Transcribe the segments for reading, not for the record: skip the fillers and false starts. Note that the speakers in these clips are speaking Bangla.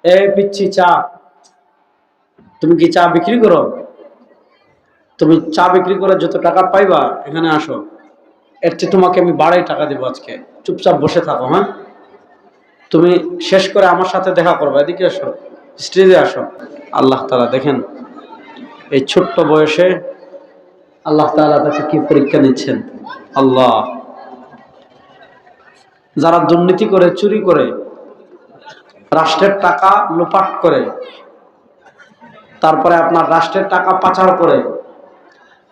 এই পিচ্ছি চা, তুমি কি চা বিক্রি করো? তুমি চা বিক্রি করে যত টাকা পাইবা এখানে আসো, এর চেয়ে তোমাকে আমি বাড়াই টাকা দেবো আজকে। চুপচাপ বসে থাকো। হ্যাঁ, তুমি শেষ করে আমার সাথে দেখা করবে। এদিকে আসো, স্টেজে আসো। আল্লাহ তাআলা দেখেন এই ছোট্ট বয়সে আল্লাহ তাআলা তাকে কি পরীক্ষা নিচ্ছেন। আল্লাহ, যারা দুর্নীতি করে, চুরি করে, রাষ্ট্রের টাকা লোপাট করে, তারপরে আপনার রাষ্ট্রের টাকা পাচার করে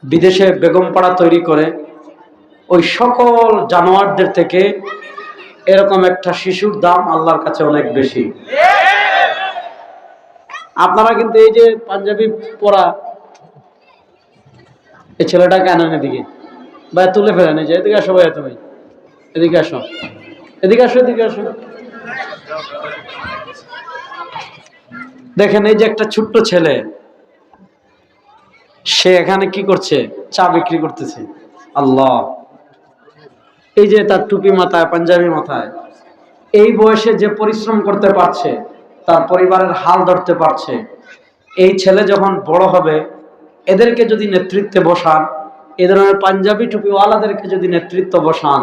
বিদেশে বেগম পাড়া তৈরি করে, ওই সকল জানোয়ারদের থেকে এরকম একটা শিশুর দাম আল্লাহর কাছে অনেক বেশি। আপনারা কিন্তু এই যে পাঞ্জাবি পরা এই ছেলেটাকে আনেন এদিকে, বা তুলে ফেলেন। এই যে এদিকে আসো ভাইয়া, তুমি এদিকে আসো, এদিকে আসো, এদিকে আসো। দেখেন এই যে একটা ছোট্ট ছেলে, সে এখানে কি করছে? চা বিক্রি করতেছে। আল্লাহ, এই যে তার টুপি মাথায়, পাঞ্জাবি মাথায়, এই বয়সে যে পরিশ্রম করতে পারছে, তার পরিবারের হাল ধরতে পারছে, এই ছেলে যখন বড় হবে, এদেরকে যদি নেতৃত্বে বসান, এ ধরনের পাঞ্জাবি টুপিওয়ালাদেরকে যদি নেতৃত্ব বসান,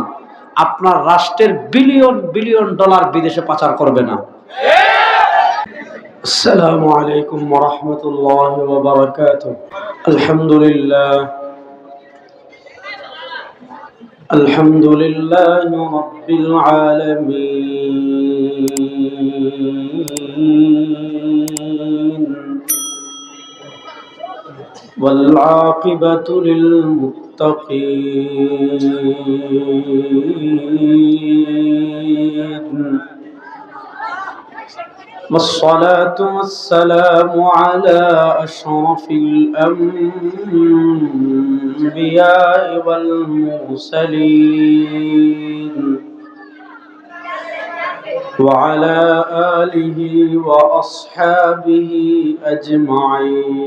আপনার রাষ্ট্রের বিলিয়ন বিলিয়ন ডলার বিদেশে পাচার করবে না। আসসালামু আলাইকুম ওয়া রাহমাতুল্লাহি ওয়া বারাকাতুহু। আলহামদুলিল্লাহ, আলহামদুলিল্লাহি রাব্বিল আলামিন ওয়াল আকিবাতু লিল মুত্তাকিন। والصلاة والسلام على أشرف الأنبياء والمرسلين وعلى آله وأصحابه أجمعين.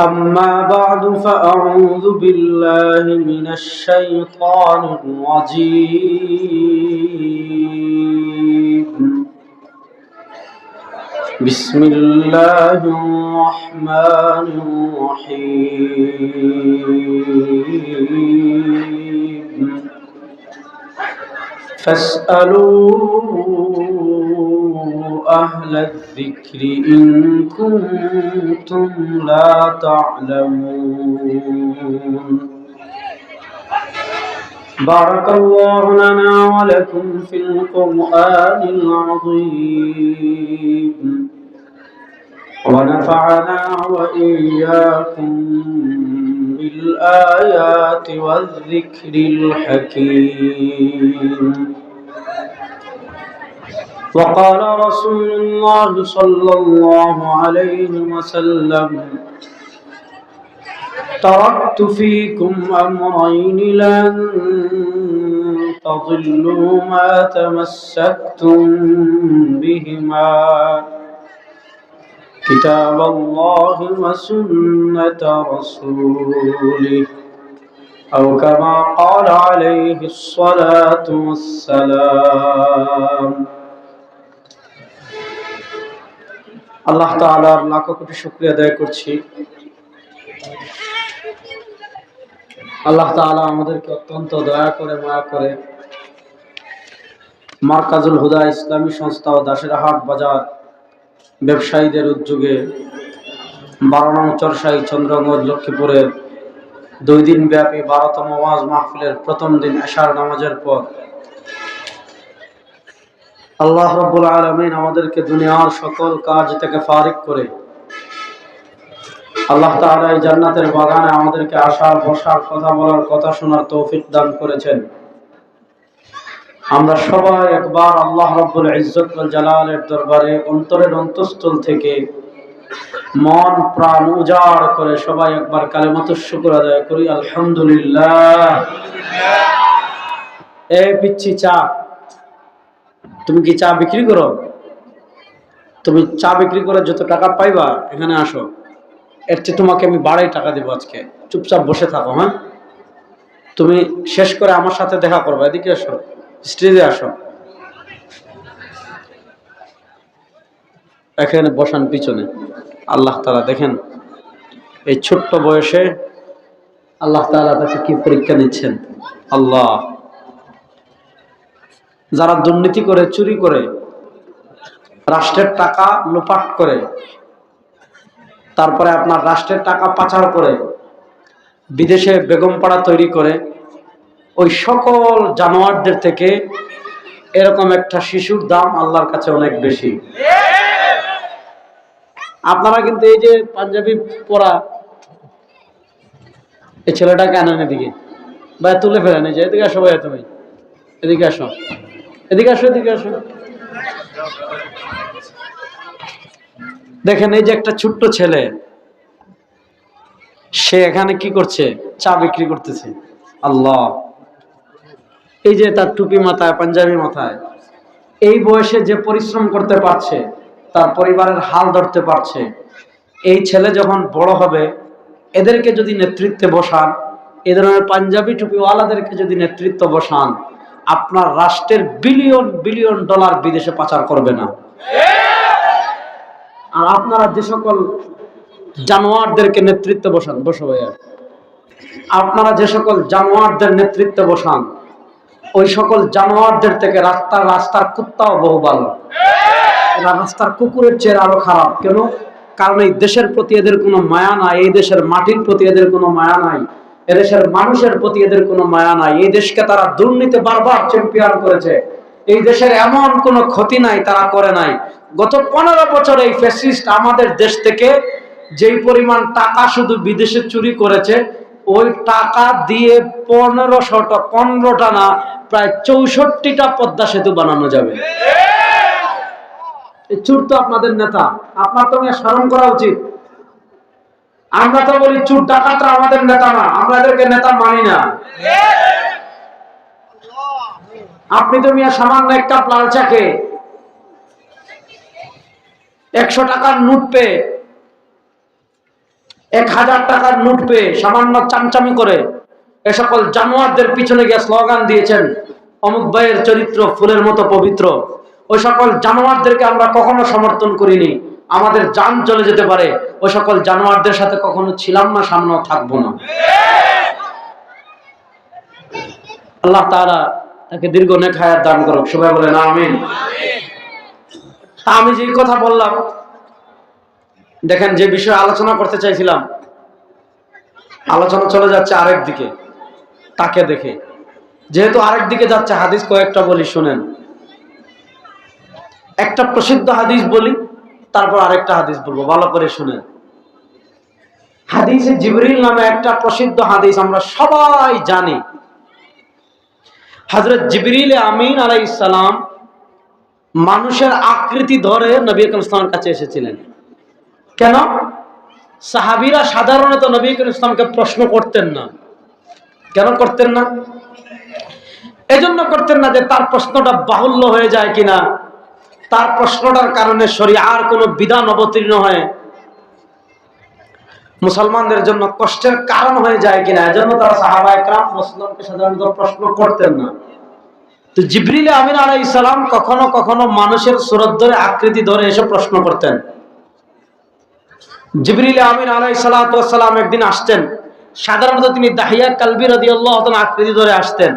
أما بعد فأعوذ بالله من الشيطان الرجيم. بسم الله الرحمن الرحيم. فاسألوا أهل الذكر إن كنتم لا تعلمون. بارك الله لنا ولكم في القرآن العظيم، ونفعنا وإياكم بالآيات والذكر الحكيم. وقال رسول الله صلى الله عليه وسلم: تركت فيكم أمرين لن تضلوا ما تمسكتم بهما، كتاب الله وسنة رسوله، أو كما قال عليه الصلاة والسلام. আল্লাহ তাআলার লাখ কোটি শুকরিয়া আদায় করছি। আল্লাহ তাআলা আমাদেরকে অত্যন্ত দয়া করে, মায়া করে মারকাজুল হুদা ইসলামী সংস্থা ও দাসেরহাট বাজার ব্যবসায়ীদের উদ্যোগে 12 নং চরসাই চন্দ্রগঞ্জ লক্ষ্মীপুরের 2 দিন ব্যাপী 12তম ওয়াজ মাহফিলের প্রথম দিন এশার নামাজের পর আল্লাহ রাব্বুল আলামিন আমাদেরকে দুনিয়ার সকল কাজ থেকে ফারিগ করে আল্লাহ তাআলা এই জান্নাতের বাগানে আমাদেরকে আসার, বসার, কথা বলার, কথা শোনার তৌফিক দান করেছেন। আমরা সবাই একবার আল্লাহ রাব্বুল ইজ্জত ওয়াল জালালের দরবারে অন্তরের অন্তঃস্থল থেকে মন প্রাণ উজাড় করে সবাই একবার কালেমাতুশ শুকর আদায় করি, আলহামদুলিল্লাহ। এই পিচ্ছি চা, তুমি কি চা বিক্রি করো? তুমি চা বিক্রি করে যত টাকা পাইবা এখানে আসো, এর চেয়ে তোমাকে আমি বাড়াই টাকা দেবো আজকে। চুপচাপ বসে থাকো। হ্যাঁ, তুমি শেষ করে আমার সাথে দেখা করবে, এদিকে আসো, স্টেজে আসো, এখানে বসান পিছনে। আল্লাহ তাআলা দেখেন এই ছোট্ট বয়সে আল্লাহ তাআলা তাকে কি পরীক্ষা নিচ্ছেন। আল্লাহ, যারা দুর্নীতি করে, চুরি করে, রাষ্ট্রের টাকা লোপাট করে, তারপরে আপনার রাষ্ট্রের টাকা পাচার করে বিদেশে বেগম পাড়া তৈরি করে, ওই সকল জানোয়ারদের থেকে এরকম একটা শিশুর দাম আল্লাহর কাছে অনেক বেশি। আপনারা কিন্তু এই যে পাঞ্জাবি পরা এই ছেলেটাকে আনেন এদিকে, ভাই তুলে ফেলেন, এই যে এদিকে আসো ভাই, তুমি এদিকে আসো, এদিকে আসো, এদিকে আসো। দেখেন এই যে একটা ছোট্ট ছেলে, সে এখানে কি করছে? চা বিক্রি করতেছে। আল্লাহ, এই যে তার টুপি মাথায়, পাঞ্জাবি মাথায়, এই বয়সে যে পরিশ্রম করতে পারছে, তার পরিবারের হাল ধরতে পারছে, এই ছেলে যখন বড় হবে, এদেরকে যদি নেতৃত্বে বসান, এ ধরনের পাঞ্জাবি টুপিওয়ালাদেরকে যদি নেতৃত্ব বসান, আপনার রাষ্ট্রের বিলিয়ন বিলিয়ন ডলার বিদেশে পাচার করবে না। আর আপনারা যে সকল জানোয়ারদেরকে নেতৃত্বে বসান, বসো ভাইয়া, আপনারা যে সকল জানোয়ারদের নেতৃত্বে বসান, ওই সকল জানোয়ারদের থেকে রাস্তার কুত্তাও বহু ভালো। এরা রাস্তার কুকুরের চেয়ে আরো খারাপ। কেন? কারণ এই দেশের প্রতি এদের কোনো মায়া নাই, এই দেশের মাটির প্রতি এদের কোনো মায়া নাই, এদেশের মানুষের প্রতি এদের কোনো মায়া নাই। এই দেশকে তারা দুর্নীতি বারবার চ্যাম্পিয়ন করেছে, এই দেশের এমন কোনো ক্ষতি নাই তারা করে নাই। গত 15 বছর এই ফ্যাসিস্ট আমাদের দেশ থেকে যেই পরিমাণ টাকা শুধু বিদেশে চুরি করেছে, ওই টাকা দিয়ে 15টা না, প্রায় 64টা পদ্মা সেতু বানানো যাবে। চুর তো আপনাদের নেতা, আপনার তো স্মরণ করা উচিত। আমরা তো বলি চুর ডাকাতরা আমাদের নেতা না, আমরা এদেরকে নেতা মানি না। আপনি তো মিয়া সামান্য এক কাপ লাল চা খেয়ে 100 টাকার নোট পেয়ে, 1000 টাকার নোট পেয়ে সামান্য চামচামি করে এ সকল জানোয়ারদের পিছনে গিয়ে স্লোগান দিয়েছেন, অমুক ভাইয়ের চরিত্র ফুলের মতো পবিত্র। ওই সকল জানোয়ারদেরকে আমরা কখনো সমর্থন করিনি, আমাদের জান চলে যেতে পারে, ওই সকল জানোয়ারদের সাথে কখনো ছিলাম না, সামনেও থাকবো না। আল্লাহ তাআলা তাকে দীর্ঘ নেক হায়াত দান করুক, সবাই বলেন আমিন। আমি যে কথা বললাম, দেখেন যে বিষয়ে আলোচনা করতে চাইছিলাম, আলোচনা চলে যাচ্ছে আরেক দিকে। তাকে দেখে যেহেতু আরেক দিকে যাচ্ছে, হাদিস কয়েকটা বলি শুনেন। একটা প্রসিদ্ধ হাদিস বলি, তারপর আরেকটা হাদিস বলবো, ভালো করে শুনেন। হাদিসে জিবরিল নামে একটা প্রসিদ্ধ হাদিস আমরা সবাই জানি। হযরত জিবরিল আমিন আলাইহিস সালাম মানুষের আকৃতি ধরে নবী আকরাম সাল্লাল্লাহু আলাইহি ওয়াসাল্লামের কাছে এসেছিলেন। কেন? সাহাবীরা সাধারণত নবী আকরাম সাল্লাল্লাহু আলাইহি ওয়াসাল্লামকে প্রশ্ন করতেন না। কেন করতেন না? এজন্য করতেন না যে তার প্রশ্নটা বাহুল্য হয়ে যায় কিনা, তার প্রশ্নটার কারণে শরীআর কোনো বিধান অবতীর্ণ হয় মুসলমানদের জন্য কষ্টের কারণ হয়ে যায় কিনা, এজন্য তারা সাহাবায়ে কেরাম রাসূলুল্লাহকে সাধারণত প্রশ্ন করতেন না। তো জিবরিল আমিন আলাইহিস সালাম কখনো কখনো মানুষের সুরত ধরে, আকৃতি ধরে এসে প্রশ্ন করতেন। জিবরিল আমিন আলাইহিস সালাতু ওয়াস সালাম একদিন আসতেন, সাধারণত তিনি দাহিয়া কালবি রাদিয়াল্লাহু তাআলা আকৃতি ধরে আসতেন।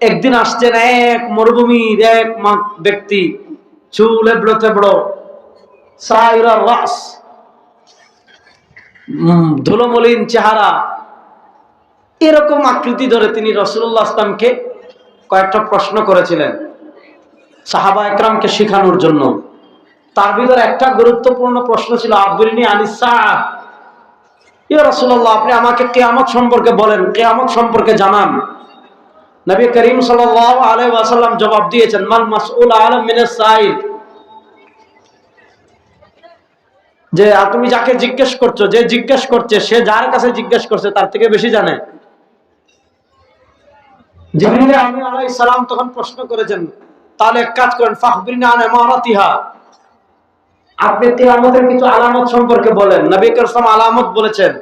একদিন আসছেন এক মরুভূমির এক ব্যক্তি, চুল এবড়ো তেবড়ো, সাইরা রাস, ধুলোমলিন চেহারা, এরকম আকৃতি ধরে তিনি রাসূলুল্লাহ সাল্লাল্লাহু আলাইহি ওয়াসাল্লামকে কয়েকটা প্রশ্ন করেছিলেন সাহাবায়ে কেরামকে শেখানোর জন্য। তার ভিতরে একটা গুরুত্বপূর্ণ প্রশ্ন ছিল, আখবিরনি আনিস সাআহ, ইয়া রাসূলুল্লাহ আপনি আমাকে কিয়ামত সম্পর্কে বলেন, কিয়ামত সম্পর্কে জানান। নবী করিম সাল্লাল্লাহু আলাইহি ওয়াসাল্লাম জবাব দিয়েছেন, মাল মাসউল আলাম মিনাস সাইল, যে তুমি যাকে জিজ্ঞেস করছো, যে জিজ্ঞেস করছে সে যার কাছে জিজ্ঞেস করছে তার থেকে বেশি জানে। জিবরিল আমিন আলাইহিস সালাম তখন প্রশ্ন করেছেন, তাহলে এক কাজ করেন, ফাখবিরনা আন ইমারাতিহা, আপনি কিয়ামতের কিছু আলামত সম্পর্কে বলেন। নবী করিম সাল্লাল্লাহু আলাইহি ওয়াসাল্লাম আলামত বলেছেন,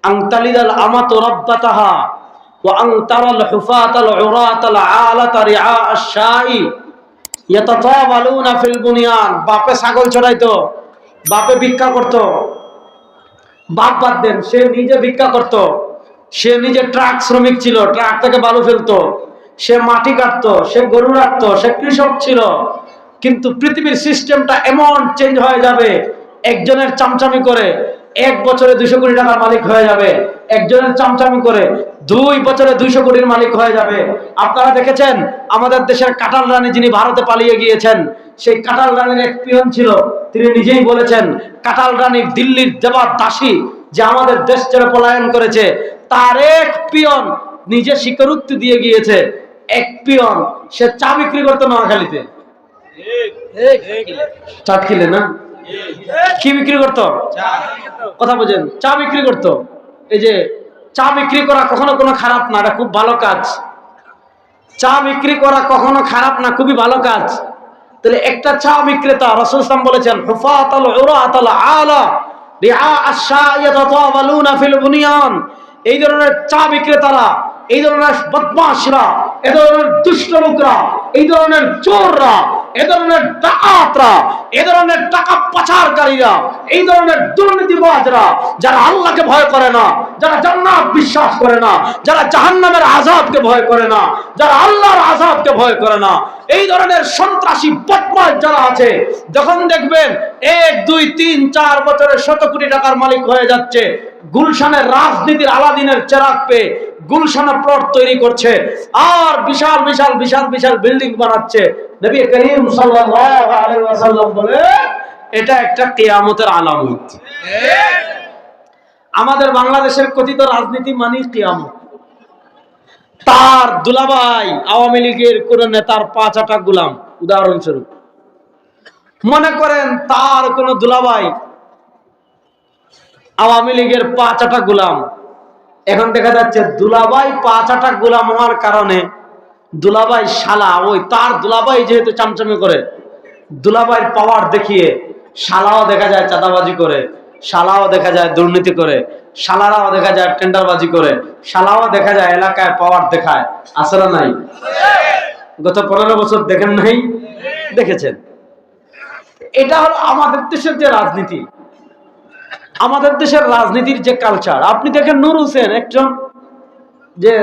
আনতালিদাল আমাতু রাব্বাতাহা وأن ترى الحفاة العراة العالة رعاء الشاء يتطاولون في البنيان। বাপে ছাগল চড়াইতো, বাপে ভিক্ষা করতো, বাপ বাদ দেন, সে নিজে ভিক্ষা করতো, সে নিজে ট্রাক শ্রমিক ছিল, ট্রাক থেকে বালু ফেলতো, সে মাটি কাটতো, সে গরু রাখতো, সে কৃষক ছিল। কিন্তু পৃথিবীর সিস্টেমটা এমন চেঞ্জ হয়ে যাবে, একজনের চামচামি করে 1 বছরে 200 কোটি টাকার মালিক হয়ে যাবে, একজনের চামচামি করে 2 বছরে 200 কোটির মালিক হয়ে যাবে। আপনারা দেখেছেন আমাদের দেশের কাঁঠাল রানী যিনি ভারতে পালিয়ে গিয়েছেন, সেই কাঁঠাল রানীর এক পিয়ন ছিল, তিনি নিজেই বলেছেন কাঁঠাল রানী দিল্লির দেবার দাসী যে আমাদের দেশ ছেড়ে পলায়ন করেছে, তার এক পিয়ন নিজে স্বীকারোক্তি দিয়ে গিয়েছে। এক পিয়ন সে চা বিক্রি করতো নোয়াখালীতে, চাট খেলে না, কি বিক্রি করতো? কথা বোঝেন, চা বিক্রি করতো। এই যে চা বিক্রি করা কখনো কোনো খারাপ না, এটা খুব ভালো কাজ। চা বিক্রি করা কখনো খারাপ না, খুবই ভালো কাজ। তাহলে একটা চা বিক্রেতা, রাসূল সাল্লাল্লাহু আলাইহি ওয়াসাল্লাম বলেছেন হুফাতাল উরাতাল আলা রিআ আশ-শাইয়াতাতাওয়ালুনা ফিল বুনিয়ান, এই ধরনের চা বিক্রেতারা, এই ধরনের বদমাশরা, এই ধরনের দুষ্ট লোকরা, এই ধরনের চোররা, এই ধরনের ডাকাতরা, এই ধরনের টাকা পাচারকারীরা, এই ধরনের দুর্নীতিবাজরা, যারা আল্লাহকে ভয় করে না, যারা জান্নাত বিশ্বাস করে না, যারা জাহান্নামের আযাবকে ভয় করে না, যারা আল্লাহর আযাবকে ভয় করে না, এই ধরনের সন্ত্রাসী বদমাশ যারা আছে, যখন দেখবেন 1, 2, 3, 4 বছরে 100 কোটি টাকার মালিক হয়ে যাচ্ছে, গুলশানের রাজনীতির আলাদিনের চেরাগ পেয়ে গুলশানে প্লট তৈরি করছে আর বিশাল বিশাল বিশাল বিশাল বিল্ডিং বানাচ্ছে, নবী করিম সাল্লাল্লাহু আলাইহি ওয়াসাল্লাম বলে এটা একটা কিয়ামতের আলামত। আমাদের বাংলাদেশের কথিত রাজনীতি মানে কিয়ামত। তার দুলাভাই আওয়ামী লীগের কোন নেতার 5-8 গোলাম, উদাহরণস্বরূপ মনে করেন তার কোন দুলাভাই আওয়ামী লীগের 5-8 গোলাম। এখন দেখা যাচ্ছে দুলাভাই 5-8 গোলাম হওয়ার কারণে দুলাভাই শালা, ওই তার দুলাভাই যেহেতু চামচামি করে, দুলাভাইয়ের পাওয়ার দেখিয়ে শালাও দেখা যায় চাঁদাবাজি করে, শালাও দেখা যায় দুর্নীতি করে, শালারাও দেখা যায় টেন্ডারবাজি করে, শালাও দেখা যায় এলাকায় পাওয়ার দেখায়। আছে না নাই? গত 15 বছর দেখেন নাই? দেখেছেন। এটা হলো আমাদের দেশের যে রাজনীতি, আমাদের দেশের রাজনীতির যে কালচার। আপনি দেখেন নূর হোসেন, একজন যে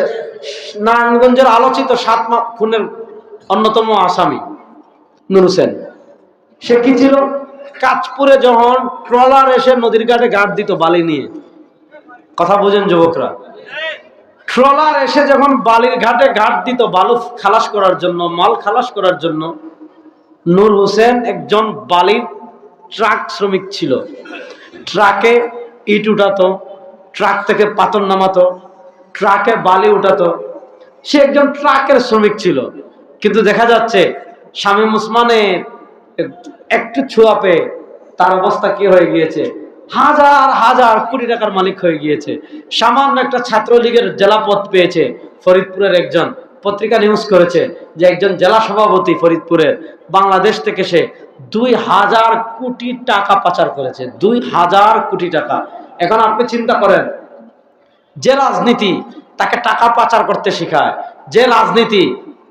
নারায়ণগঞ্জের আলোচিত 7 খুনের অন্যতম আসামি নূর হোসেন, সে কি ছিল? কাঁচপুরে যখন ট্রলার এসে নদীর ঘাটে ঘাট দিত বালি নিয়ে, কথা বুঝেন যুবকরা, ট্রলার এসে যখন বালির ঘাটে ঘাট দিত বালু খালাস করার জন্য, মাল খালাস করার জন্য, নূর হোসেন একজন বালির ট্রাক শ্রমিক ছিল। ট্রাকে ইট উঠাতো, ট্রাক থেকে পাথর নামাতো, ট্রাকে বালি উঠাতো, সে একজন ট্রাকের শ্রমিক ছিল। কিন্তু দেখা যাচ্ছে শামীম ওসমানের একটু ছোঁয়া পেয়ে তার অবস্থা কি হয়ে গিয়েছে? হাজার হাজার কোটি টাকার মালিক হয়ে গিয়েছে। সামান্য একটা ছাত্রলীগের জেলা পদ পেয়েছে ফরিদপুরের একজন, পত্রিকা নিউজ করেছে যে একজন জেলা সভাপতি ফরিদপুরের, বাংলাদেশ থেকে সে 2000 কোটি টাকা পাচার করেছে, 2000 কোটি টাকা। এখন আপনি চিন্তা করেন, যে রাজনীতি তাকে টাকা পাচার করতে শেখায়, যে রাজনীতি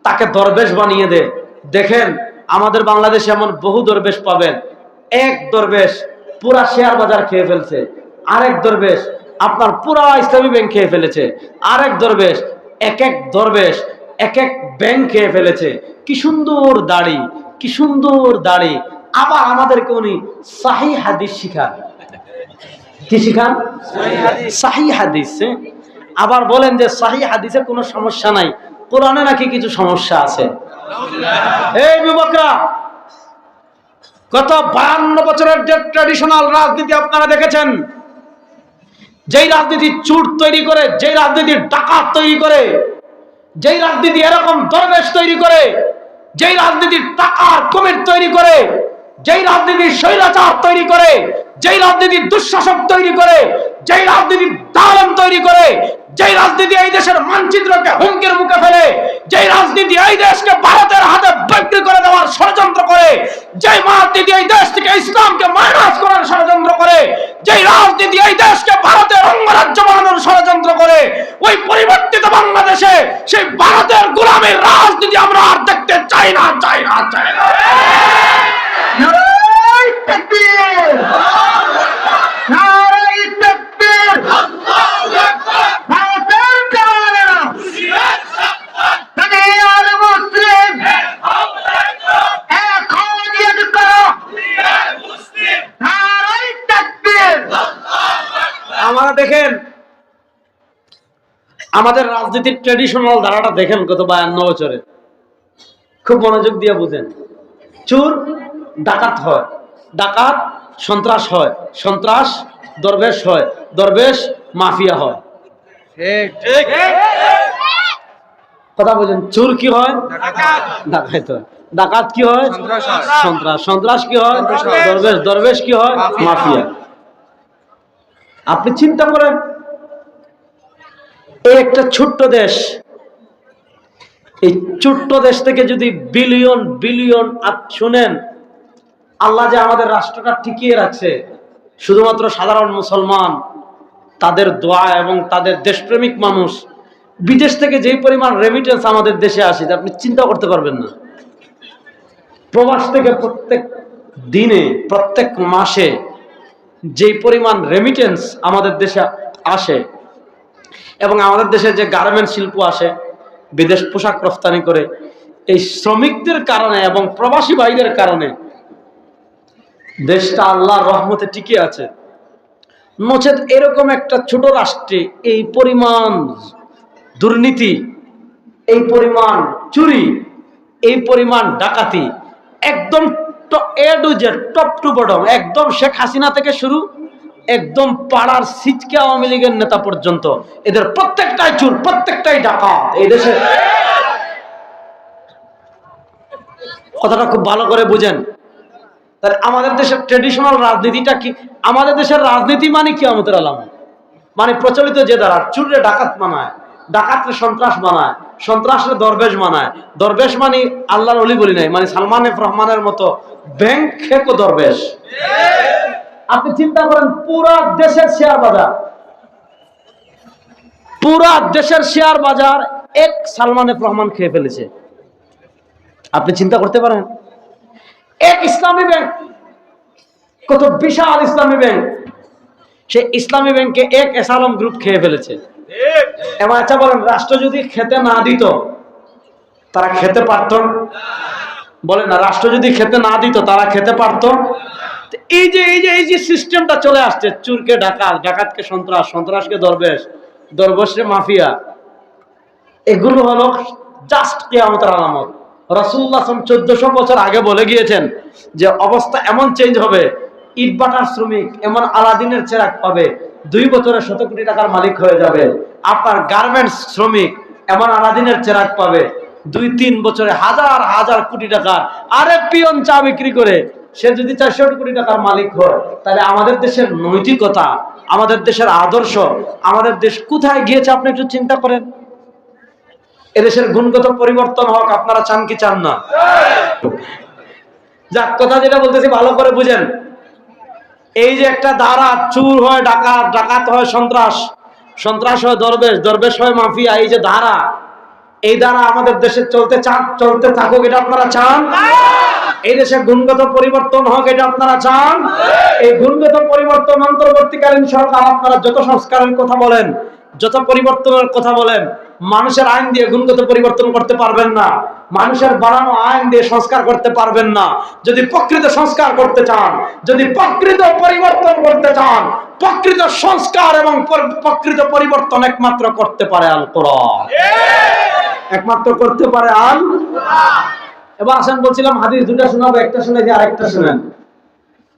তাকে দরবেশ বানিয়ে দেয়। দেখেন আমাদের বাংলাদেশে এমন বহু দরবেশ পাবেন, এক দরবেশ পুরা শেয়ার বাজার খেয়ে ফেলছে, আরেক দরবেশ আপনার পুরা ইসলামী ব্যাংক খেয়ে ফেলেছে, আরেক দরবেশ এক এক ব্যাংক খেয়ে ফেলেছে। কি সুন্দর দাড়ি, কি সুন্দর দাড়ি। আবার আমাদেরকে উনি সহিহ হাদিস শিখান। কি শিখান? সহিহ হাদিস। আবার বলেন যে সহিহ হাদিসে কোনো সমস্যা নাই, কোরআনে নাকি কিছু সমস্যা আছে। এই যুবকরা, গত 52 বছরের যে ট্র্যাডিশনাল রাজনীতি আপনারা দেখেছেন, যেই রাজনীতি চুট তৈরি করে, যেই রাজনীতি ডাকাত তৈরি করে, যেই রাজনীতি এরকম দরবেশ তৈরি করে, যেই রাজনীতি টাকার কমিট তৈরি করে, যেই রাজনীতি স্বৈরাচার তৈরি করে, যেই রাজনীতি দুঃশাসক তৈরি করে, যেই রাজনীতি দালাল তৈরি করে, যেই রাজনীতি এই দেশের মানচিত্রকে হুমকির মুখে ফেলে, যেই রাজনীতি এই দেশকে ভারতের হাতে বিক্রি করে দেওয়ার ষড়যন্ত্র করে, যে রাজনীতি এই দেশ থেকে ইসলামকে মাইনাস করার ষড়যন্ত্র করে, যে রাজনীতি এই দেশকে ভারতের অঙ্গরাজ্য বানানোর ষড়যন্ত্র করে, ওই পরিবর্তিত বাংলাদেশে সেই ভারতের গোলামের রাজনীতি আমরা আর দেখতে চাই না, চাই না, চাই না। নারায়ে তাকবীর, নারায়ে তাকবীর, আল্লাহু আকবার। ভারতের জওয়ানেরা দুনিয়ার মুসলিম এক হয়ে করো, নারায়ে তাকবীর। আমরা দেখেন আমাদের রাজনীতির ট্র্যাডিশনাল ধারাটা দেখেন গত 52 বছরে, খুব মনোযোগ দিয়ে বুঝেন। চোর ডাকাত হয়, ডাকাত সন্ত্রাস হয়, সন্ত্রাস দরবেশ হয়, দরবেশ মাফিয়া হয়। কথা বলেন, চোর কি হয়? ডাকাত হয়। ডাকাত কি হয়? সন্ত্রাস। সন্ত্রাস কি হয়? দরবেশ। দরবেশ কি হয়? মাফিয়া। আপনি চিন্তা করেন, এই একটা ছোট্ট দেশ, এই ছোট্ট দেশ থেকে যদি বিলিয়ন বিলিয়ন শুনেন, আল্লাহ যে আমাদের রাষ্ট্রটা টিকিয়ে রাখছে শুধুমাত্র সাধারণ মুসলমান, তাদের দোয়া এবং তাদের দেশপ্রেমিক মানুষ। বিদেশ থেকে যেই পরিমাণ রেমিটেন্স আমাদের দেশে আসে আপনি চিন্তা করতে পারবেন না। প্রবাস থেকে প্রত্যেক দিনে প্রত্যেক মাসে যেই পরিমাণ রেমিটেন্স আমাদের দেশে আসে, এবং আমাদের দেশে যে গার্মেন্ট শিল্প আসে বিদেশ পোশাক রফতানি করে, এই শ্রমিকদের কারণে এবং প্রবাসী ভাইদের কারণে দেশটা আল্লাহর রহমতে টিকে আছে। নচেত এরকম একটা ছোট রাষ্ট্রে এই পরিমাণ দুর্নীতি, এই পরিমাণ চুরি, এই পরিমাণ ডাকাতি, একদম A to Z, top to bottom, একদম শেখ হাসিনা থেকে শুরু একদম পাড়ার সিটকে আওয়ামী লীগের নেতা পর্যন্ত, এদের প্রত্যেকটাই চুর, প্রত্যেকটাই ডাকাত এই দেশে। কথাটা খুব ভালো করে বুঝেন। তাহলে আমাদের দেশের ট্রেডিশনাল রাজনীতিটা কি? আমাদের দেশের রাজনীতি মানে কি? আমাদের আলামত মানে প্রচলিত যে দ্বারা চুরে ডাকাত বানায়, ডাকাতরে সন্ত্রাস বানায়, সন্ত্রাসরে দরবেশ বানায়, দরবেশ মানে আল্লাহর ওলি বলি নাই, মানে সালমান এফ রহমানের মতো ব্যাংক খেকো দরবেশ। আপনি চিন্তা করেন, পুরা দেশের শেয়ার বাজার, পুরা দেশের শেয়ার বাজার এক সালমান এফ রহমান খেয়ে ফেলেছে। আপনি চিন্তা করতে পারেন, এক ইসলামী ব্যাংক, কত বিশাল ইসলামী ব্যাংক, সে ইসলামী ব্যাংকে এক এসালম গ্রুপ খেয়ে ফেলেছে। এবার আচ্ছা বলেন, রাষ্ট্র যদি খেতে না দিত তারা খেতে পারত? বলে না, রাষ্ট্র যদি খেতে না দিত তারা খেতে পারত? এই যে সিস্টেমটা চলে আসছে, চুরকে ডাকাত, ডাকাতকে সন্ত্রাস, সন্ত্রাসকে দরবেশ, দরবেশে মাফিয়া, এগুলো হলো জাস্ট কিয়ামতের আলামত। রাসূলুল্লাহ 1400 বছর আগে বলে গিয়েছেন যে অবস্থা এমন চেঞ্জ হবে, ইটবাটার শ্রমিক এমন আলাদিনের চেরাগ পাবে, 2 বছরে 100 কোটি টাকার মালিক হয়ে যাবে। আপনার গার্মেন্টস শ্রমিক এমন আলাদিনের চেরাগ পাবে, 2-3 বছরে হাজার হাজার কোটি টাকার। আরে পিয়ন চা বিক্রি করে সে যদি 400 কোটি টাকার মালিক হয়, তাহলে আমাদের দেশের নৈতিকতা, আমাদের দেশের আদর্শ, আমাদের দেশ কোথায় গিয়েছে আপনি একটু চিন্তা করেন। এদেশের গুণগত পরিবর্তন হোক, আপনারা চান কি চান না? যাক, কথা যেটা বলতেছি ভালো করে বুঝেন। এই যে একটা ধারা, চুর হয় ডাকাত, ডাকাত হয় সন্ত্রাস, সন্ত্রাস হয় দরবেশ, দরবেশ হয় মাফিয়া, এই যে ধারা, এই ধারা আমাদের দেশে চলতে থাকুক, এটা আপনারা চান? এই দেশে গুণগত পরিবর্তন হোক, এটা আপনারা চান? এই গুণগত পরিবর্তন অন্তর্বর্তীকালীন সরকার, আপনারা যত সংস্কারের কথা বলেন, যত পরিবর্তনের কথা বলেন, মানুষের আইন দিয়ে গুণগত পরিবর্তন করতে পারবেন না, মানুষের বানানো আইন দিয়ে সংস্কার করতে পারবেন না। যদি প্রকৃত সংস্কার করতে চান, যদি প্রকৃত পরিবর্তন করতে চান, প্রকৃত সংস্কার এবং প্রকৃত পরিবর্তন একমাত্র করতে পারে আল কোরআন, একমাত্র করতে পারে আল কোরআন। এবার আসেন, বলছিলাম হাদিস দুটো শোনাবো, একটা শুনে যে আরেকটা শুনেন।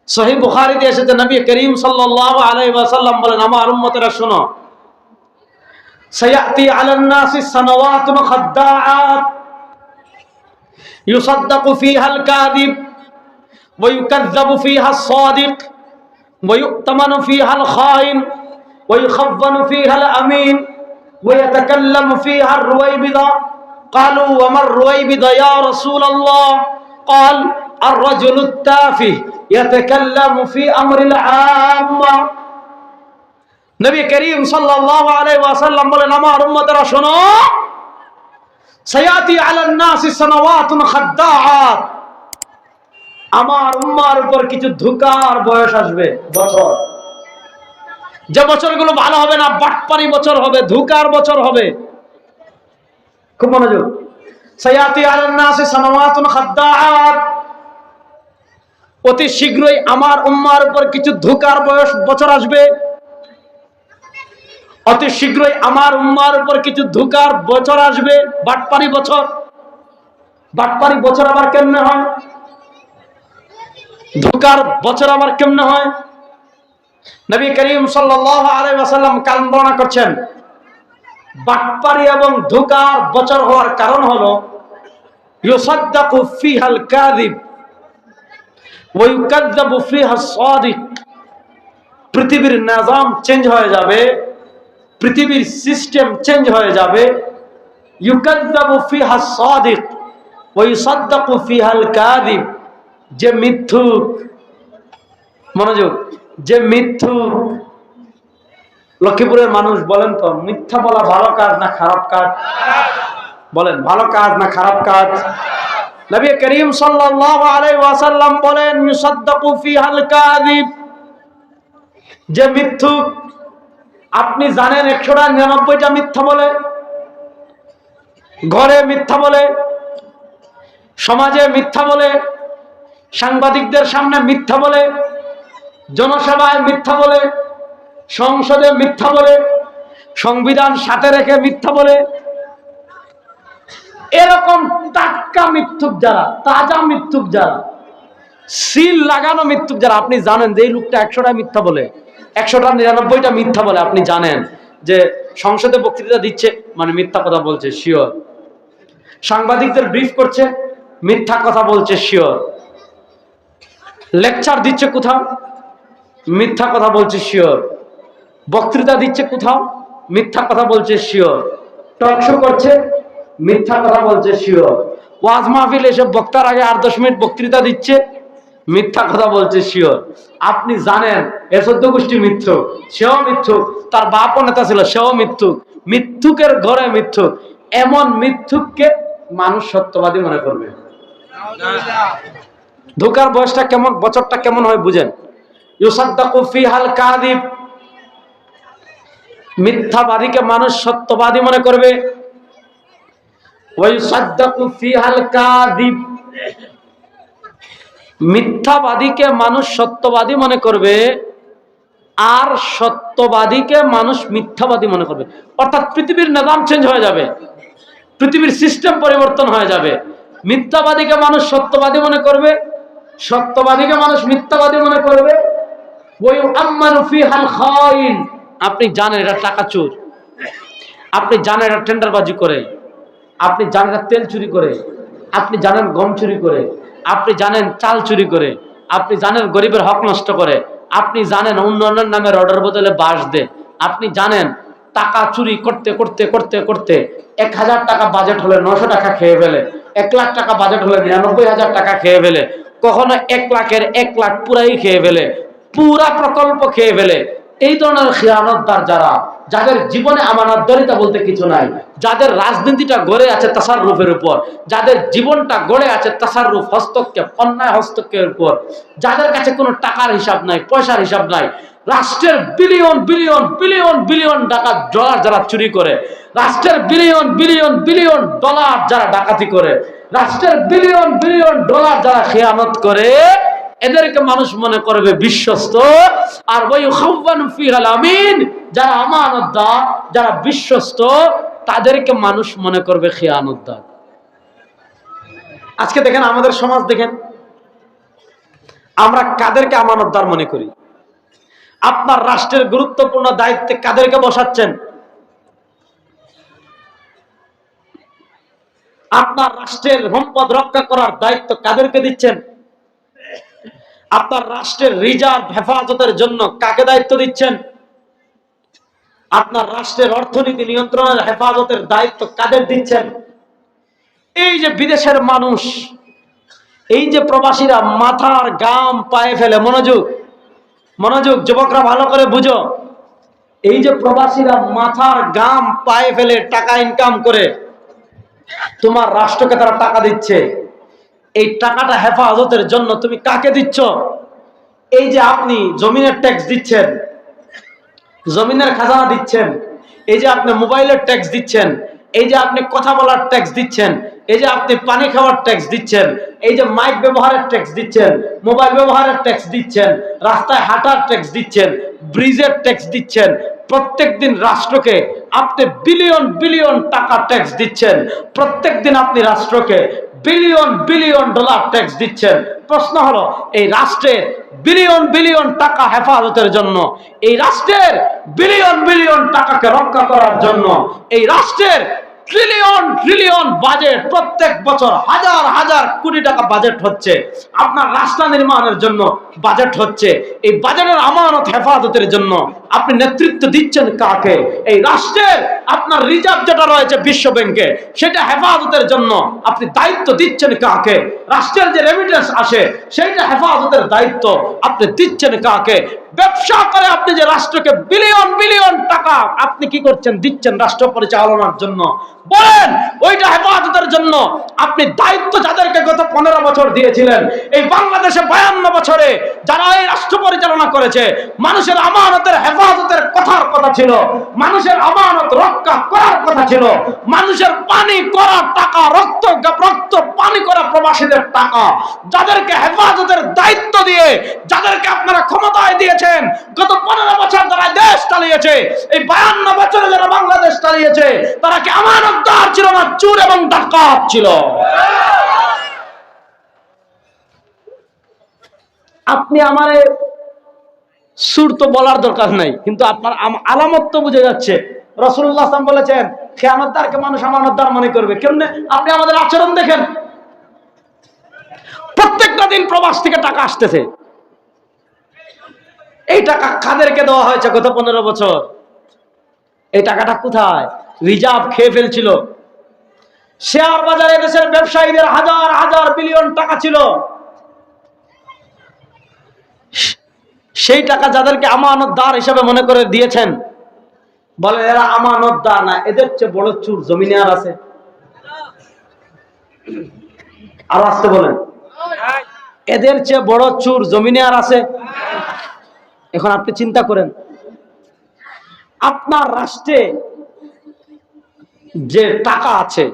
সহিহ বুখারীতে এসেছে, নবী করিম সাল্লাল্লাহু আলাইহি ওয়াসাল্লাম বলেন, আমার উম্মতেরা শোনো, سيأتي على الناس سنوات خداعات يصدق فيها الكاذب ويكذب فيها الصادق ويؤتمن فيها الخائن ويخون فيها الأمين ويتكلم فيها الرويبضة قالوا وما الرويبضة يا رسول الله قال الرجل التافه يتكلم في أمر العامة নবী করিম সাল্লাল্লাহু আলাইহি ওয়াসাল্লাম বলেন, আমার উম্মতেরা শোনো, সায়াতি আলান নাসি সানাওয়াতুন খাদ্দাআত, আমার উম্মার উপর কিছু ধোঁকার বয়স আসবে, বছর, যে বছরগুলো ভালো হবে না, বাটপারি বছর হবে, ধোঁকার বছর হবে। খুব মনোযোগ। সায়াতি আলান নাসি সানাওয়াতুন খাদ্দাআত, অতি শীঘ্রই আমার উম্মার উপর কিছু ধোঁকার বছর আসবে। অতি শীঘ্রই আমার উম্মার উপর কিছু ধোঁকার বছর আসবে, বাটপারি বছর। বাটপারি বছর আবার কেমনে হয়? ধোঁকার বছর আবার কেমনে হয়? নবী করিম সাল্লাল্লাহু আলাইহি ওয়াসাল্লাম কারণ বর্ণনা করছেন, বাটপারি এবং ধোঁকার বছর হওয়ার কারণ হলো ইউসাদ্দাকু ফিহাল কাযিব ওয়া ইউকাযযাবু ফিহা সাদিক। পৃথিবীর নিজাম চেঞ্জ হয়ে যাবে, পৃথিবীর সিস্টেম চেঞ্জ হয়ে যাবে। ইউকাযযাবু ফিহা সাদিক ওয়া ইউসাদ্দাকু ফিহাল কাযিব, যে মিথ্যুক, মনোযোগ, যে মিথ্যুক। লক্ষ্মীপুরের মানুষ বলেন তো, মিথ্যা বলা ভালো কাজ না খারাপ কাজ? বলেন, ভালো কাজ না খারাপ কাজ? নবী করিম সাল্লাল্লাহু আলাইহি ওয়াসাল্লাম বলেন, ইউসাদ্দাকু ফিহাল কাযিব, যে মিথ্যুক। আপনি জানেন 199টা মিথ্যা বলে, ঘরে মিথ্যা বলে, সমাজে মিথ্যা বলে, সাংবাদিকদের সামনে মিথ্যা বলে, জনসভায় মিথ্যা বলে, সংসদে মিথ্যা বলে, সংবিধান সাথে রেখে মিথ্যা বলে। এরকম টাটকা মিথ্যুক যারা, তাজা মিথ্যুক যারা, সিল লাগানো মিথ্যুক যারা, আপনি জানেন যে এই লোকটা 100টা মিথ্যা বলে, 100টা 99টা মিথ্যা বলে, আপনি জানেন যে সংসদে বক্তৃতা দিচ্ছে মানে মিথ্যা কথা বলছে, শিওর। সাংবাদিকদের ব্রিফ করছে, মিথ্যা কথা বলছে, শিওর। লেকচার দিচ্ছে কোথাও, মিথ্যা কথা বলছে, শিওর। বক্তৃতা দিচ্ছে কোথাও, মিথ্যা কথা বলছে, শিওর। টক শো করছে, মিথ্যা কথা বলছে, শিওর। ওয়াজ মাহফিল এসে বক্তার আগে 8-10 মিনিট বক্তৃতা দিচ্ছে, মিথ্যা কথা বলছে, শিওর। আপনি জানেন এর 14 গোষ্ঠী মিথ্যুক, সেও মিথ্যুক, তার বাপও নেতা ছিল, সেও মিথ্যুক। মিথ্যুকের ঘরে মিথ্যুক। এমন মিথ্যুককে মানুষ সত্যবাদী মনে করবে। ধোঁকার বয়সটা কেমন, বছরটা কেমন হয় বুঝেন। ইউসাদ্দাকু ফিহাল কাযিব, মিথ্যাবাদীকে মানুষ সত্যবাদী মনে করবে। ওয়া ইউসাদ্দাকু ফিহাল কাযিব, মিথ্যাবাদীকে মানুষ সত্যবাদী মনে করবে, আর সত্যবাদীকে মানুষ মিথ্যাবাদী মনে করবে। অর্থাৎ পৃথিবীর নিজাম চেঞ্জ হয়ে যাবে, পৃথিবীর সিস্টেম পরিবর্তন হয়ে যাবে। মিথ্যাবাদীকে মানুষ সত্যবাদী মনে করবে, সত্যবাদীকে মানুষ মিথ্যাবাদী মনে করবে। ওয়ায়ুআম্মানু ফিহাল খাইন, আপনি জানেন এটা টাকা চোর, আপনি জানেন এটা টেন্ডারবাজি করে, আপনি জানেন এটা তেল চুরি করে, আপনি জানেন গম চুরি করে, আপনি জানেন চাল চুরি করে, আপনি জানেন গরিবের হক নষ্ট করে, আপনি জানেন উন্নয়নের নামে রডের বদলে বাঁশ দেয়, আপনি জানেন টাকা চুরি করতে করতে করতে করতে 1000 টাকা বাজেট হলে 900 টাকা খেয়ে ফেলে, 1 লাখ টাকা বাজেট হলে 99,000 টাকা খেয়ে ফেলে, কখনো 1 লাখের 1 লাখ পুরাই খেয়ে ফেলে, পুরা প্রকল্প খেয়ে ফেলে। এই ধরনের খিয়ানতদার যারা, যাদের জীবনে আমানতদারিতা বলতে কিছু নাই, যাদের রাজনীতিটা গড়ে আছে তাসাররুফের উপর, যাদের জীবনটা গড়ে আছে তাসাররুফ, হস্তক্ষেপ, অন্যায় হস্তক্ষেপের উপর, যাদের কাছে কোনো টাকার হিসাব নাই, পয়সার হিসাব নাই, রাষ্ট্রের বিলিয়ন বিলিয়ন বিলিয়ন বিলিয়ন টাকা ডলার যারা চুরি করে, রাষ্ট্রের বিলিয়ন বিলিয়ন বিলিয়ন ডলার যারা ডাকাতি করে, রাষ্ট্রের বিলিয়ন বিলিয়ন ডলার যারা খেয়ানত করে, এদেরকে মানুষ মনে করবে বিশ্বস্ত। আর ওয়ায়ুখাওয়ানু ফিহাল আমিন, যারা আমানতদার, যারা বিশ্বস্ত, তাদেরকে মানুষ মনে করবে খেয়ানতদার। আজকে দেখেন আমাদের সমাজ, দেখেন আমরা কাদেরকে আমানতদার মনে করি। আপনার রাষ্ট্রের গুরুত্বপূর্ণ দায়িত্বে কাদেরকে বসাচ্ছেন? আপনার রাষ্ট্রের সম্পদ রক্ষা করার দায়িত্ব কাদেরকে দিচ্ছেন? আপনার রাষ্ট্রের রিজার্ভ হেফাজতের জন্য কাকে দায়িত্ব দিচ্ছেন? আপনার রাষ্ট্রের অর্থনীতি নিয়ন্ত্রণের হেফাজতের দায়িত্ব কাদের দিচ্ছেন? এই যে বিদেশের মানুষ, এই যে প্রবাসীরা মাথার গাম পায়ে ফেলে, মনোযোগ মনোযোগ যুবকরা ভালো করে বুঝো, এই যে প্রবাসীরা মাথার গাম পায়ে ফেলে টাকা ইনকাম করে তোমার রাষ্ট্রকে তারা টাকা দিচ্ছে, এই টাকাটা হেফাজতের জন্য তুমি কাকে দিচ্ছ? এই যে আপনি জমিনের ট্যাক্স দিচ্ছেন, জমিনের খাজানা দিচ্ছেন, এই যে আপনি মোবাইলের ট্যাক্স দিচ্ছেন, এই যে আপনি কথা বলার ট্যাক্স দিচ্ছেন, এই যে আপনি পানি খাওয়ার ট্যাক্স দিচ্ছেন, এই যে মাইক ব্যবহারের ট্যাক্স দিচ্ছেন, মোবাইল ব্যবহারের ট্যাক্স দিচ্ছেন, রাস্তায় হাঁটার ট্যাক্স দিচ্ছেন, ব্রিজের ট্যাক্স দিচ্ছেন, প্রত্যেকদিন রাষ্ট্রকে আপনি বিলিয়ন বিলিয়ন টাকা ট্যাক্স দিচ্ছেন, প্রত্যেকদিন আপনি রাষ্ট্রকে বিলিয়ন বিলিয়ন ডলার ট্যাক্স দিচ্ছেন। প্রশ্ন হলো, এই রাষ্ট্রের বিলিয়ন বিলিয়ন টাকা হেফাজতের জন্য, এই রাষ্ট্রের বিলিয়ন বিলিয়ন টাকাকে রক্ষা করার জন্য, এই রাষ্ট্রের ট্রিলিয়ন ট্রিলিয়ন বাজেট, প্রত্যেক বছর হাজার হাজার কোটি টাকা বাজেট হচ্ছে, আপনার রাস্তা নির্মাণের জন্য বাজেট হচ্ছে, এই বাজেটের আমানত হেফাজতের জন্য আপনি নেতৃত্ব দিচ্ছেন কাকে? এই রাষ্ট্রের আপনার রিজার্ভ যেটা রয়েছে বিশ্ব ব্যাংকে, সেটা হেফাজতের জন্য আপনি দায়িত্ব দিচ্ছেন কাকে? রাষ্ট্রের যে রেমিটেন্স আসে সেইটা হেফাজতের দায়িত্ব আপনি দিচ্ছেন কাকে? ব্যবসা করে আপনি যে রাষ্ট্রকে বিলিয়ন বিলিয়ন টাকা আপনি কি করছেন? দিচ্ছেন রাষ্ট্র পরিচালনার জন্য। বলেন, ওইটা হেফাজতের জন্য আপনি দায়িত্ব যাদেরকে গত 15 বছর দিয়েছিলেন, এই বাংলাদেশে 52 বছরে যারা এই রাষ্ট্র পরিচালনা করেছে, মানুষের আমানতের হেফাজতের কথার কথা ছিল, মানুষের আমানত রক্ষা করার কথা ছিল, মানুষের পানি করা টাকা, রক্ত পানি করা প্রবাসীদের টাকা, যাদেরকে হেফাজতের দায়িত্ব দিয়ে, যাদেরকে আপনারা ক্ষমতায় দিয়েছেন, গত 15 বছর যারা দেশ চালিয়েছে, এই 52 বছরে যারা বাংলাদেশ চালিয়েছে, তারা কি আমানতদার ছিল না চোর এবং ডাকাত ছিল? আপনি আমারে সুর তো বলার দরকার নাই, কিন্তু আপনার আলামত তো বুঝে যাচ্ছে। রাসূলুল্লাহ সাল্লাল্লাহু আলাইহি ওয়াসাল্লাম বলেছেন, খেয়ানতদারকে মানুষ আমানতদার মনে করবে। কেমনে? আপনি আমাদের আচরণ দেখেন, প্রত্যেকটা দিন প্রবাস থেকে টাকা আসতেছে, এই টাকা কাদেরকে দেওয়া হয়েছে গত 15 বছর? এই টাকাটা কোথায়? রিজার্ভ খেয়ে ফেলছিল। শেয়ার বাজারে দেশের ব্যবসায়ীদের হাজার হাজার বিলিয়ন টাকা ছিল, সেই টাকা যাদেরকে আমানতদার হিসেবে মনে করে দিয়েছেন, বলে এরা আমানতদার না, এদের চেয়ে বড় চোর জমিনে আর আছে? আর আসতে বলেন, এদের চেয়ে বড় চোর জমিনে আর আছে? এখন আপনি চিন্তা করেন, আপনার রাষ্ট্রে যে টাকা আছে,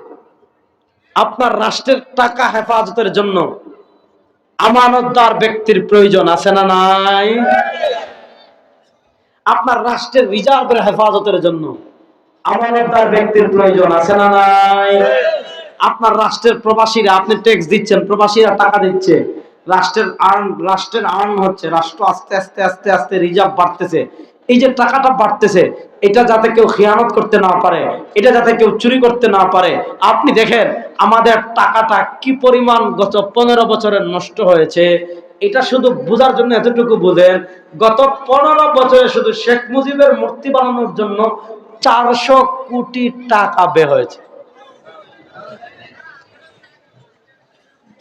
আপনার রাষ্ট্রের টাকা হেফাজতের জন্য আমানতদার ব্যক্তির প্রয়োজন আছে না নাই? আপনার রাষ্ট্রের রিজার্ভের হেফাজতের জন্য আমানতদার ব্যক্তির প্রয়োজন আছে না নাই? আপনার রাষ্ট্রের প্রবাসীরা, আপনি ট্যাক্স দিচ্ছেন, প্রবাসীরা টাকা দিচ্ছে, রাষ্ট্রের আর্ন হচ্ছে, রাষ্ট্র আস্তে আস্তে আস্তে আস্তে রিজার্ভ বাড়তেছে। এই যে টাকাটা বাড়তেছে, এটা যাতে কেউ খেয়ানত করতে না পারে, এটা যাতে কেউ চুরি করতে না পারে। আপনি দেখেন আমাদের টাকাটা কি পরিমাণ গত 15 বছরে নষ্ট হয়েছে। এটা শুধু বোঝার জন্য এতটুকু বুঝেন, গত 15 বছরে শুধু শেখ মুজিবের মূর্তি বানানোর জন্য 400 কোটি টাকা বের হয়েছে।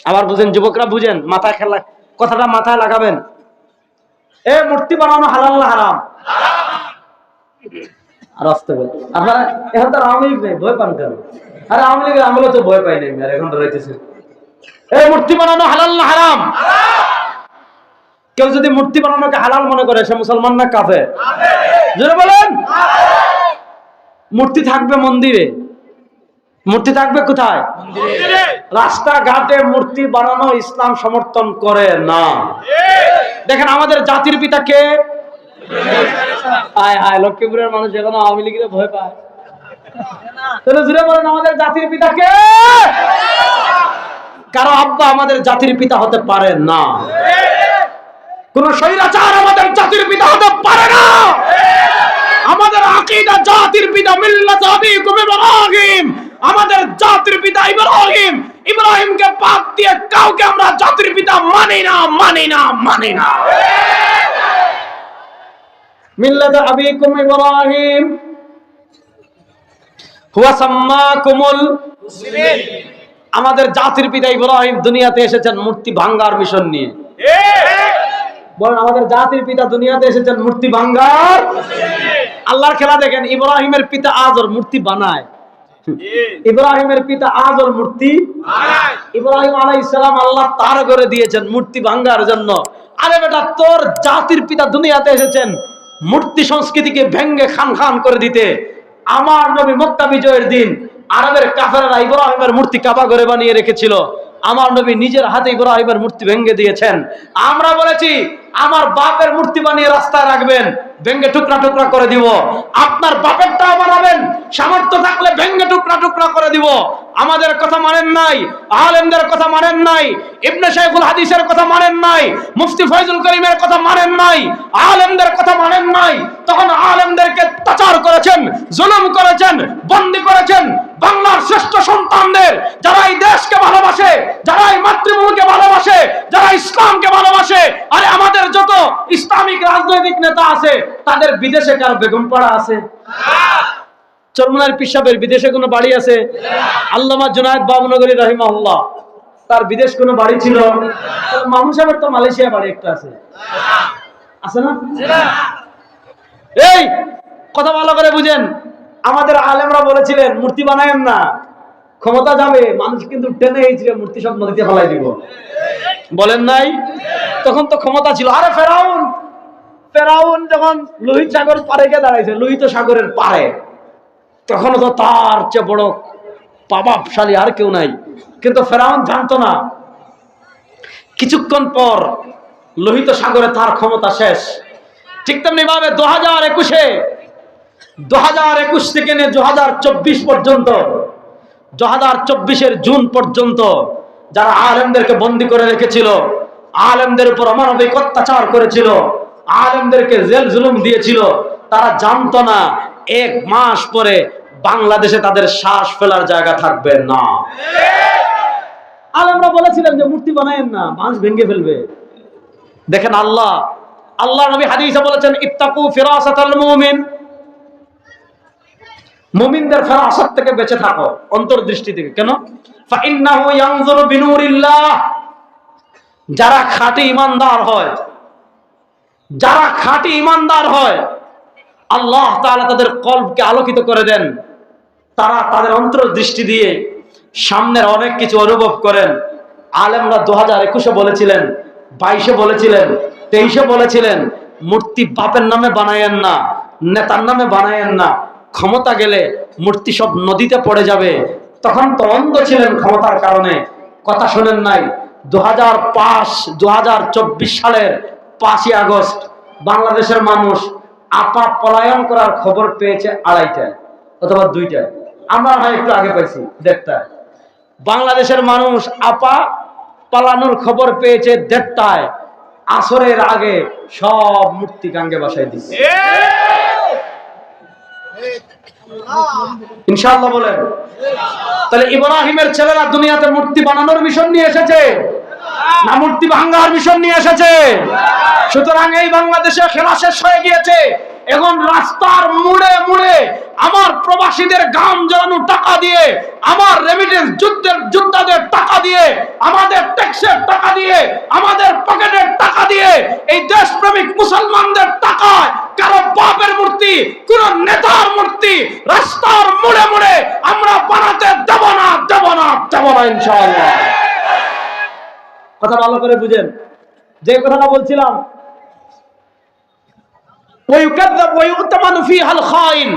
আবার বুঝেন যুবকরা, বুঝেন, মাথায় খেলা কথাটা মাথায় লাগাবেন। এ মূর্তি বানানো হালাল না হারাম? আর আসতে বল, আপনারা এখন তো আওয়ামী লীগ নেই, ভয় পান কেন? আরে আওয়ামী লীগের আমলে তো ভয় পাই নাই, আর এখন রয়েছে। এই মূর্তি বানানো হালাল না হারাম? কেউ যদি মূর্তি বানানোকে হালাল মনে করে, সে মুসলমান না কাফের? জোরে বলেন। মূর্তি থাকবে মন্দিরে, মূর্তি থাকবে কোথায়? রাস্তাঘাটে মূর্তি বানানো ইসলাম সমর্থন করে না। দেখেন আমাদের জাতির পিতা কে? আয় হায়, লক্ষ্মীপুরের মানুষ এখনো আওয়ামী লীগের ভয় পায়। তাহলে জুড়ে বলেন, আমাদের জাতির পিতা কে? কারো আব্বা আমাদের জাতির পিতা হতে পারে না, কোন স্বৈরাচার আমাদের জাতির পিতা হতে পারে না। আমাদের আকীদা জাতির পিতা মিল্লাত আবিকুম ইব্রাহিম, আমাদের জাতির পিতা ইব্রাহিম। ইব্রাহিমকে বাদ দিয়ে কাউকে আমরা জাতির পিতা মানি না, মানি না, মানি না। মিল্লাত আবিকুম ইব্রাহিম হুয়া সাম্মাকুমুল মুসলিমিন। আমাদের জাতির পিতা ইব্রাহিম দুনিয়াতে এসেছেন মূর্তি ভাঙ্গার মিশন নিয়ে। বলেন, আমাদের জাতির পিতা দুনিয়াতে এসেছেন মূর্তি ভাঙ্গার। আল্লাহর খেলা দেখেন, ইব্রাহিমের পিতা আজর মূর্তি বানায়। ইব্রাহিমের পিতা আজর মূর্তি ইব্রাহিম আলাইহিস সালাম আল্লাহ তার করে দিয়েছেন মূর্তি ভাঙ্গার জন্য। আরে বেটা, তোর জাতির পিতা দুনিয়াতে এসেছেন মূর্তি সংস্কৃতিকে ভেঙ্গে খান খান করে দিতে। আমার নবী মক্কা বিজয়ের দিন আরবের কাফেররা ইব্রাহিমের মূর্তি কাবা করে বানিয়ে রেখেছিল। আমার নবী নিজের হাতে ইব্রাহিমের মূর্তি ভেঙ্গে দিয়েছেন। আমরা বলেছি আমার বাপের মূর্তি বানিয়ে রাস্তায় রাখবেন, ভেঙ্গে টুকরা টুকরা করে দিব। আপনার বাপেরটাও বানাবেন, সামর্থ্য থাকলে ভেঙ্গে টুকরা টুকরা করে দিব। আমাদের কথা মানেন নাই, আলেমদের কথা মানেন নাই, ইবনে শাইখুল হাদিসের কথা মানেন নাই, মুফতি ফয়জুল করিমের কথা মানেন নাই, আলেমদের কথা মানেন নাই। তখন আলেমদেরকে অত্যাচার করেছেন, জুলুম করেছেন, বন্দী করেছেন। বাংলার শ্রেষ্ঠ সন্তানদের, যারা এই দেশকে ভালোবাসে, যারা এই মাতৃভূমিকে ভালোবাসে, যারা ইসলামকে ভালোবাসে, আরে আমাদের যত ইসলামিক রাজনৈতিক নেতা আছে তাদের বিদেশে কার বেগম পাড়া আছে? চরমনার পিসাবের বিদেশে কোনো বাড়ি আছে? আল্লামা জুনায়েদ বাবনগরী রাহিমাহুল্লাহ, তার বিদেশ কোনো বাড়ি ছিল? মামুন সাহেবের তো মালয়েশিয়া বাড়ি একটা আছে, আছে না? এই কথা ভালো করে বুঝেন, আমাদের আলেমরা বলেছিলেন মূর্তি বানায়েন না, ক্ষমতা যাবে, মানুষ কিন্তু টেনে এইছিল মূর্তি সব নদীতে ফেলাই দিব। বলেন নাই? তখন তো ক্ষমতা ছিল। আরে ফেরাউন যখন লোহিত সাগর পারে গিয়ে দাঁড়াইছে, লোহিত সাগরের পারে, তখন তো তার চেয়ে বড় প্রভাবশালী আর কেউ নাই। কিন্তু ফেরাউন জানতো না, কিছুক্ষণ পর লোহিত সাগরে তার ক্ষমতা শেষ। ঠিক তেমনি ভাবে 2021 থেকে নিয়ে 2024 পর্যন্ত, 2024-এর জুন পর্যন্ত যারা আলেমদেরকে বন্দী করে রেখেছিল, আলেমদের উপর অমানবিক অত্যাচার করেছিল, আলেমদেরকে জেল জুলুম দিয়েছিল, তারা জানতো না 1 মাস পরে বাংলাদেশে তাদের শ্বাস ফেলার জায়গা থাকবে না। আলেমরা বলেছিলেন যে মূর্তি বানায়েন না, মানুষ ভেঙে ফেলবে। দেখেন আল্লাহ নবী হাদিসে বলেছেন, ইত্তাকু ফিরাসাতাল মুমিন, মুমিনদের ফিরাসাত থেকে বেঁচে থাকো, অন্তর্দৃষ্টি থেকে। কেন? ফা ইন্নাহু ইয়ানজুরু বিনুরিল্লাহ, যারা খাঁটি ঈমানদার হয়, আল্লাহ তাআলা তাদের কলবকে আলোকিত করে দেন। তারা তাদের অন্তর্দৃষ্টি দিয়ে সামনের অনেক কিছু অনুভব করেন। আলেমরা 2021-এ বলেছিলেন, 22-এ বলেছিলেন, 23-এ বলেছিলেন, মূর্তি বাপের নামে বানায়েন না, নেতার নামে বানায়েন না, ক্ষমতা গেলে মূর্তি সব নদীতে পড়ে যাবে। তখন তো অন্ধ ছিলেন ক্ষমতার কারণে, কথা শোনেন নাই। 2024 সালের 5ই আগস্ট বাংলাদেশের মানুষ আপা পলায়ন করার খবর পেয়েছে 2:30টায় অথবা 2টায়। আমরা হয় একটু আগে পাইছি 1:30টায়। বাংলাদেশের মানুষ আপা পালানোর খবর পেয়েছে 1:30টায়। আসরের আগে সব মূর্তি গাঙ্গে বসাই দিচ্ছে। ইনশাআল্লাহ বলেন। তাহলে ইব্রাহিমের ছেলেরা দুনিয়াতে মূর্তি বানানোর মিশন নিয়ে এসেছে না মূর্তি ভাঙ্গার মিশন নিয়ে এসেছে? সুতরাং এই বাংলাদেশে খেলা শেষ হয়ে গিয়েছে। এখন রাস্তার মুড়ে মুড়ে আমার প্রবাসীদের গাম জ্বালানো টাকা দিয়ে, আমার রেমিটেন্স যোদ্ধাদের টাকা দিয়ে, আমাদের ট্যাক্সের টাকা দিয়ে, আমাদের পকেটের টাকা দিয়ে, এই দেশপ্রেমিক মুসলমানদের টাকায় কারো বাপের মূর্তি, কোন নেতার মূর্তি রাস্তার মুড়ে মুড়ে আমরা বানাতে দেব না ইনশাআল্লাহ। কথা ভালো করে বুঝেন। যে কথাটা বলছিলাম, ويكذب ويؤتمن فيها الخائن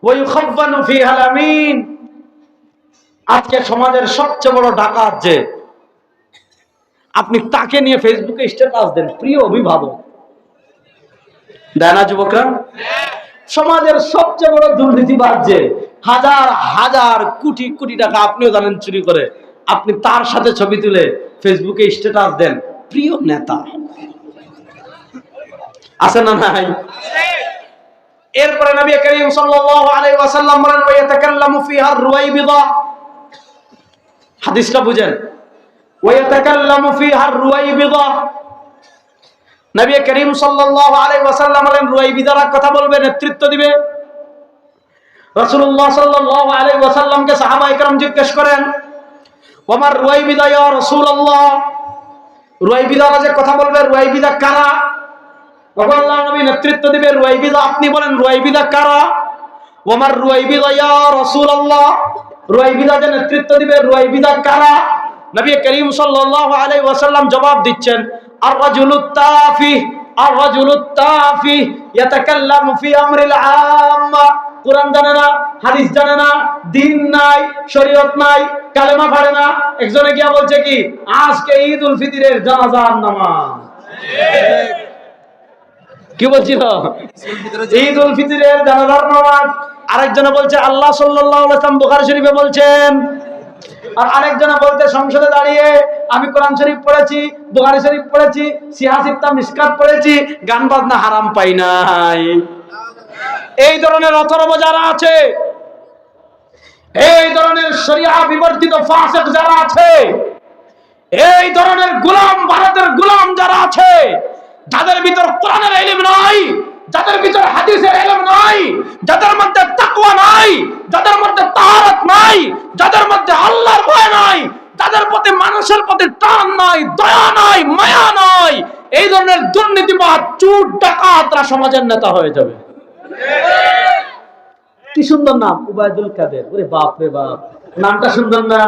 ويخون فيها الامين। আজকে সমাজের সবচেয়ে বড় ডাকাত যে, আপনি তাকে নিয়ে ফেসবুকে স্ট্যাটাস দেন, প্রিয় অভিভাবক, দেয় না যুবকরা? সমাজের সবচেয়ে বড় দুর্নীতিবাজ যে, হাজার হাজার কোটি কোটি টাকা আপনিও জানেন চুরি করে, আপনি তার সাথে ছবি তুলে ফেসবুকে স্ট্যাটাস দেন, প্রিয় নেতা। আছে না নাই? এরপরে নবী করিম সাল্লাল্লাহু আলাইহি ওয়াসাল্লাম বলেন, ওয়া ইয়াতাকাল্লামু ফিহা আর-রুয়াইবিদা। হাদিসটা বুঝেন, ওয়া ইয়াতাকাল্লামু ফিহা আর-রুয়াইবিদা। নবী করিম সাল্লাল্লাহু আলাইহি ওয়াসাল্লাম বলেন, রুয়াইবিদারা কথা বলবে, নেতৃত্ব দিবে। রাসূলুল্লাহ সাল্লাল্লাহু আলাইহি ওয়াসাল্লামকে সাহাবায়ে কেরাম জিজ্ঞেস করেন, ওমার রুয়াইবিদা ইয়া রাসূলুল্লাহ, রুয়াইবিদারা যে কথা বলবে, রুয়াইবিদা কারা? আল্লাহর নবী নেতৃত্ব দিবে, রুয়াইবিদা আপনি বলেন রুয়াইবিদা কারা? ওমার রুয়াইবিদা ইয়া রাসূলুল্লাহ, রুয়াইবিদা যে নেতৃত্ব দিবে, রুয়াইবিদা কারা? নবী করিম সাল্লাল্লাহু আলাইহি ওয়াসাল্লাম জবাব দিচ্ছেন, আর রাজুলুত তাফিহ, আর রাজুলুত তাফিহ ইয়াতাকাল্লামু ফি আমরিল আম্মা। কোরআন জানে না, হাদিস জানে না, দিন নাই, শরীয়ত নাই, কালেমা পড়ে না, একজনে গিয়া বলছে কি আজকে ঈদ উল ফিতরের জানাজার নামাজ। কি বলছিল? ঈদ উল ফিতরের জানাজার নামাজ। আরেকজনে বলছে আল্লাহ সাল্লাল্লাহু আলাইহি ওয়াসাল্লাম বুখারী শরীফে বলছেন, আর আরেকজনে বলতে সংসদে দাঁড়িয়ে আমি কোরআন শরীফ পড়েছি, বুখারী শরীফ পড়েছি, সিহাহ সিত্তা মিশকাত পড়েছি, গান বাজনা হারাম পাই নাই। এই ধরনের অথর্ব যারা আছে, এই ধরনের শরিয়া বিবর্তিত ফাসিক যারা আছে, এই ধরনের গোলাম, ভারতের গোলাম যারা আছে, যাদের ভিতর কোরআনের ইলম নাই, যাদের ভিতর হাদিসের ইলম নাই, যাদের মধ্যে তাকওয়া নাই, যাদের মধ্যে তাহারাত নাই, যাদের মধ্যে আল্লাহর ভয় নাই, যাদের প্রতি মানুষের প্রতি টান নাই, দয়া নাই, মায়া নাই, এই ধরনের দুর্নীতিবাদ, চোর ডাকাতরা সমাজের নেতা হয়ে যাবে। কি সুন্দর নাম, উবাইদুল কাদের। ওরে বাপ রে বাপ, নামটা সুন্দর না?